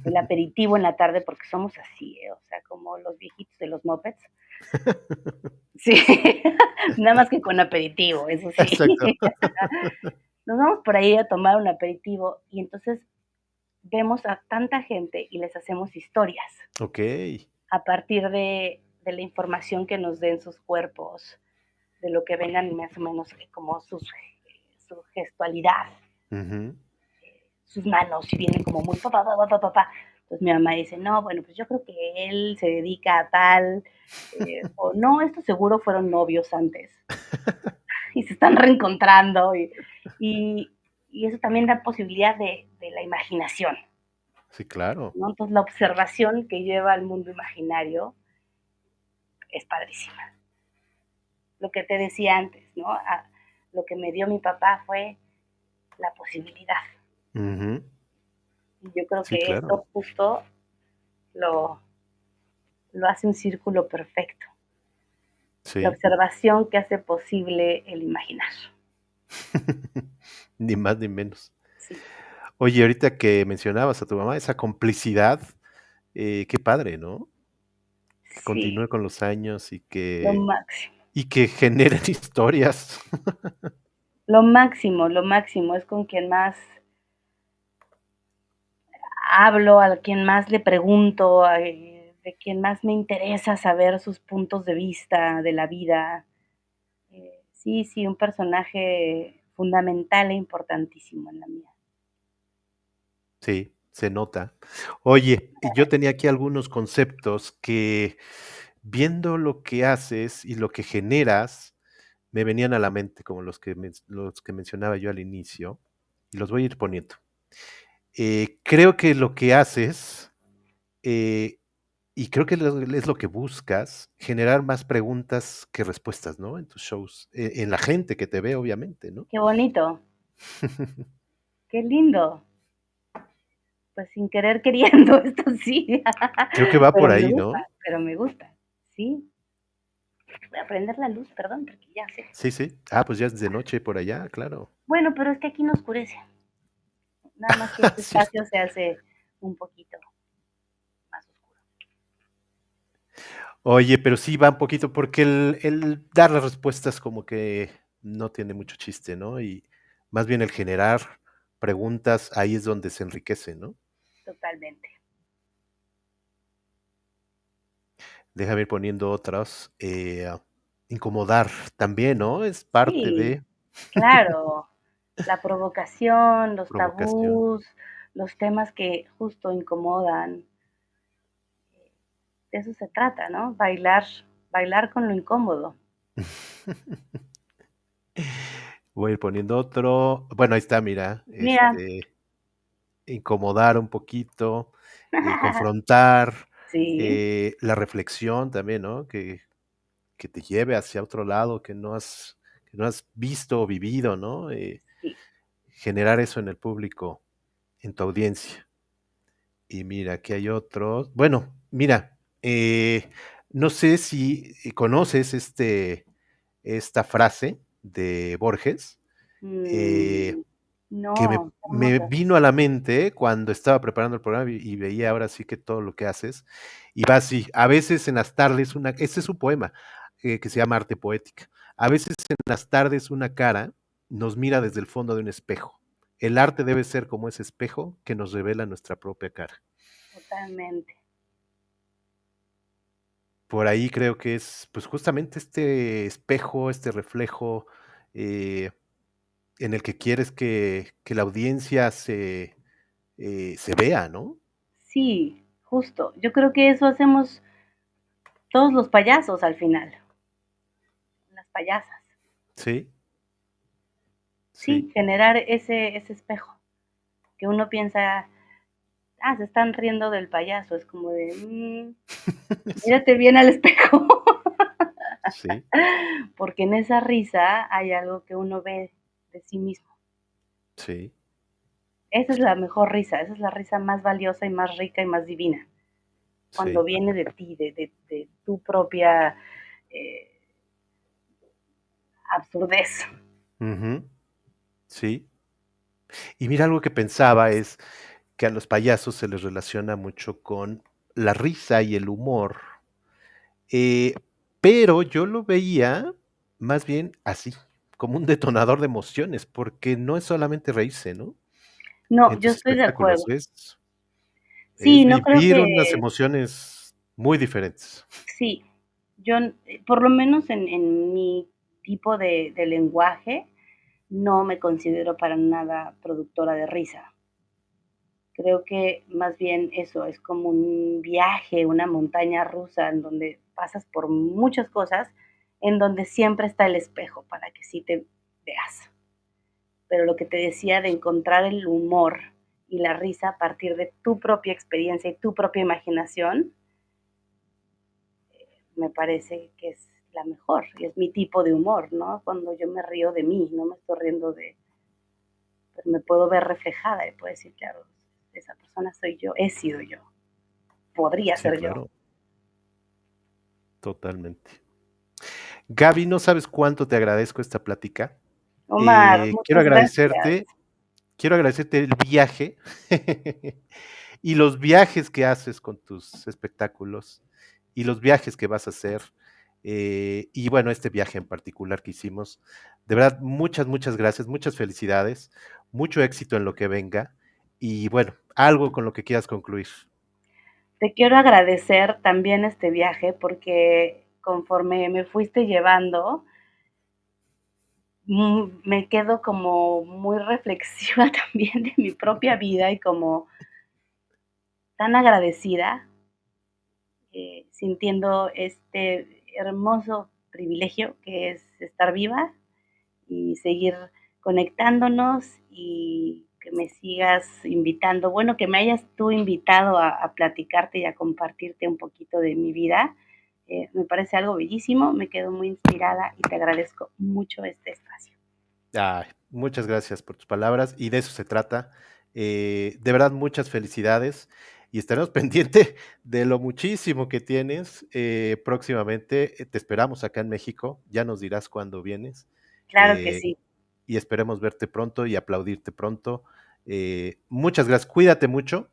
el aperitivo en la tarde, porque somos así, o sea, como los viejitos de los mopeds. Sí, nada más que con aperitivo, eso sí. Exacto. Nos vamos por ahí a tomar un aperitivo y entonces vemos a tanta gente y les hacemos historias Okey. a partir de la información que nos den sus cuerpos, de lo que vengan más o menos como su gestualidad, Ujú. sus manos, si vienen como muy papá, papá, papá, papá. Entonces mi mamá dice, no, bueno, pues yo creo que él se dedica a tal, o no, estos seguro fueron novios antes y se están reencontrando y, y eso también da posibilidad de la imaginación, Sí, claro. ¿no? Entonces la observación que lleva al mundo imaginario es padrísima. Lo que te decía antes, ¿no? Lo que me dio mi papá fue la posibilidad. Ujú. Y yo creo Sí, que claro. esto justo lo, lo hace un círculo perfecto. La Sí. observación que hace posible el imaginar. Ni más ni menos. Sí, Oye, ahorita que mencionabas a tu mamá, esa complicidad, qué padre, ¿no? Que sí, continúe con los años lo máximo. y que generen historias. Lo máximo es con quien más hablo, a quien más le pregunto, de quien más me interesa saber sus puntos de vista de la vida. Sí, sí, un personaje fundamental e importantísimo en la mía. Sí, se nota. Oye, y yo tenía aquí algunos conceptos que, viendo lo que haces y lo que generas, me venían a la mente, como los que mencionaba yo al inicio, y los voy a ir poniendo. Creo que lo que haces, eh, y creo que es lo que buscas, generar más preguntas que respuestas, ¿no? En tus shows, en la gente que te ve, obviamente, ¿no? Qué bonito, qué lindo. Pues sin querer queriendo, esto sí, Creo que va pero por me ahí, gusta, ¿no? pero me gusta. Sí, voy a prender la luz, perdón, porque ya sé. Sí, sí. Ah, pues ya es de noche por allá, claro. Bueno, pero es que aquí no oscurece, nada más que este Cierto. espacio se hace un poquito más oscuro. Oye, pero sí va un poquito, porque el dar las respuestas como que no tiene mucho chiste, ¿no? Y más bien el generar preguntas, ahí es donde se enriquece, ¿no? Totalmente. Déjame ir poniendo otras. incomodar también, ¿no? Es parte Sí, de claro, la provocación, los provocación. tabús, los temas que justo incomodan, de eso se trata, ¿no? Bailar con lo incómodo. Voy a ir poniendo otro. Bueno, ahí está, mira, Mira, incomodar un poquito, confrontar, sí, la reflexión también, ¿no? Que te lleve hacia otro lado que no has visto o vivido, ¿no? sí, Generar eso en el público, en tu audiencia. Y mira, aquí hay otros. Bueno, mira, no sé si conoces esta frase de Borges, eh, mm, que no, qué me hermoso. vino a la mente cuando estaba preparando el programa y veía ahora sí que todo lo que haces, y va así, a veces en las tardes ese es un poema que se llama Arte Poética, a veces en las tardes una cara nos mira desde el fondo de un espejo. El arte debe ser como ese espejo que nos revela nuestra propia cara. Totalmente. Por ahí creo que es, pues justamente este espejo, este reflejo eh, en el que quieres que la audiencia se vea, ¿no? Sí, justo. Yo creo que eso hacemos todos los payasos al final, las payasas. Sí, Sí, sí. generar ese espejo, que uno piensa, se están riendo del payaso, es como de, Sí, mírate bien al espejo, sí, porque en esa risa hay algo que uno ve de sí mismo. sí, Esa es la mejor risa, esa es la risa más valiosa y más rica y más divina, cuando sí. viene de ti, de tu propia eh, absurdez. Ujú, sí. Y mira, algo que pensaba es que a los payasos se les relaciona mucho con la risa y el humor, eh, pero yo lo veía más bien así, como un detonador de emociones, porque no es solamente reírse, ¿no? No, En yo tus estoy de espectáculos acuerdo. es Sí, no creo vivir que unas emociones muy diferentes. sí, yo, por lo menos en mi tipo de lenguaje, no me considero para nada productora de risa. Creo que más bien eso es como un viaje, una montaña rusa en donde pasas por muchas cosas, en donde siempre está el espejo para que sí te veas. Pero lo que te decía de encontrar el humor y la risa a partir de tu propia experiencia y tu propia imaginación, me parece que es la mejor y es mi tipo de humor, ¿no? Cuando yo me río de mí, no me estoy riendo de, pero me puedo ver reflejada y puedo decir, claro, esa persona soy yo, he sido yo, podría Sí, ser yo. claro, totalmente. Gaby, no sabes cuánto te agradezco esta plática. Omar, Quiero muchas gracias. agradecerte, quiero agradecerte el viaje y los viajes que haces con tus espectáculos y los viajes que vas a hacer. Y bueno, este viaje en particular que hicimos. De verdad, muchas, muchas gracias, muchas felicidades, mucho éxito en lo que venga. Y bueno, algo con lo que quieras concluir. Te quiero agradecer también este viaje porque conforme me fuiste llevando, me quedo como muy reflexiva también de mi propia vida y como tan agradecida, sintiendo este hermoso privilegio que es estar viva y seguir conectándonos y que me sigas invitando, bueno, que me hayas tú invitado a platicarte y a compartirte un poquito de mi vida. Me parece algo bellísimo, me quedo muy inspirada y te agradezco mucho este espacio. Ay, muchas gracias por tus palabras y de eso se trata. De verdad, muchas felicidades y estaremos pendiente de lo muchísimo que tienes próximamente. Te esperamos acá en México, ya nos dirás cuándo vienes Claro que eh, sí, y esperemos verte pronto y aplaudirte pronto. Muchas gracias, cuídate mucho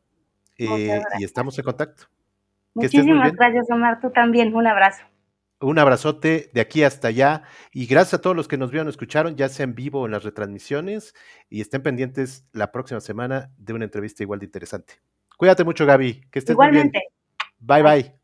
muchas y gracias. estamos en contacto. Que estés muy Muchísimas bien. gracias, Omar, tú también, un abrazo. Un abrazote de aquí hasta allá y gracias a todos los que nos vieron o escucharon, ya sea en vivo o en las retransmisiones, y estén pendientes la próxima semana de una entrevista igual de interesante. Cuídate mucho, Gaby, que estés muy bien. Igualmente. Bye Bye. bye.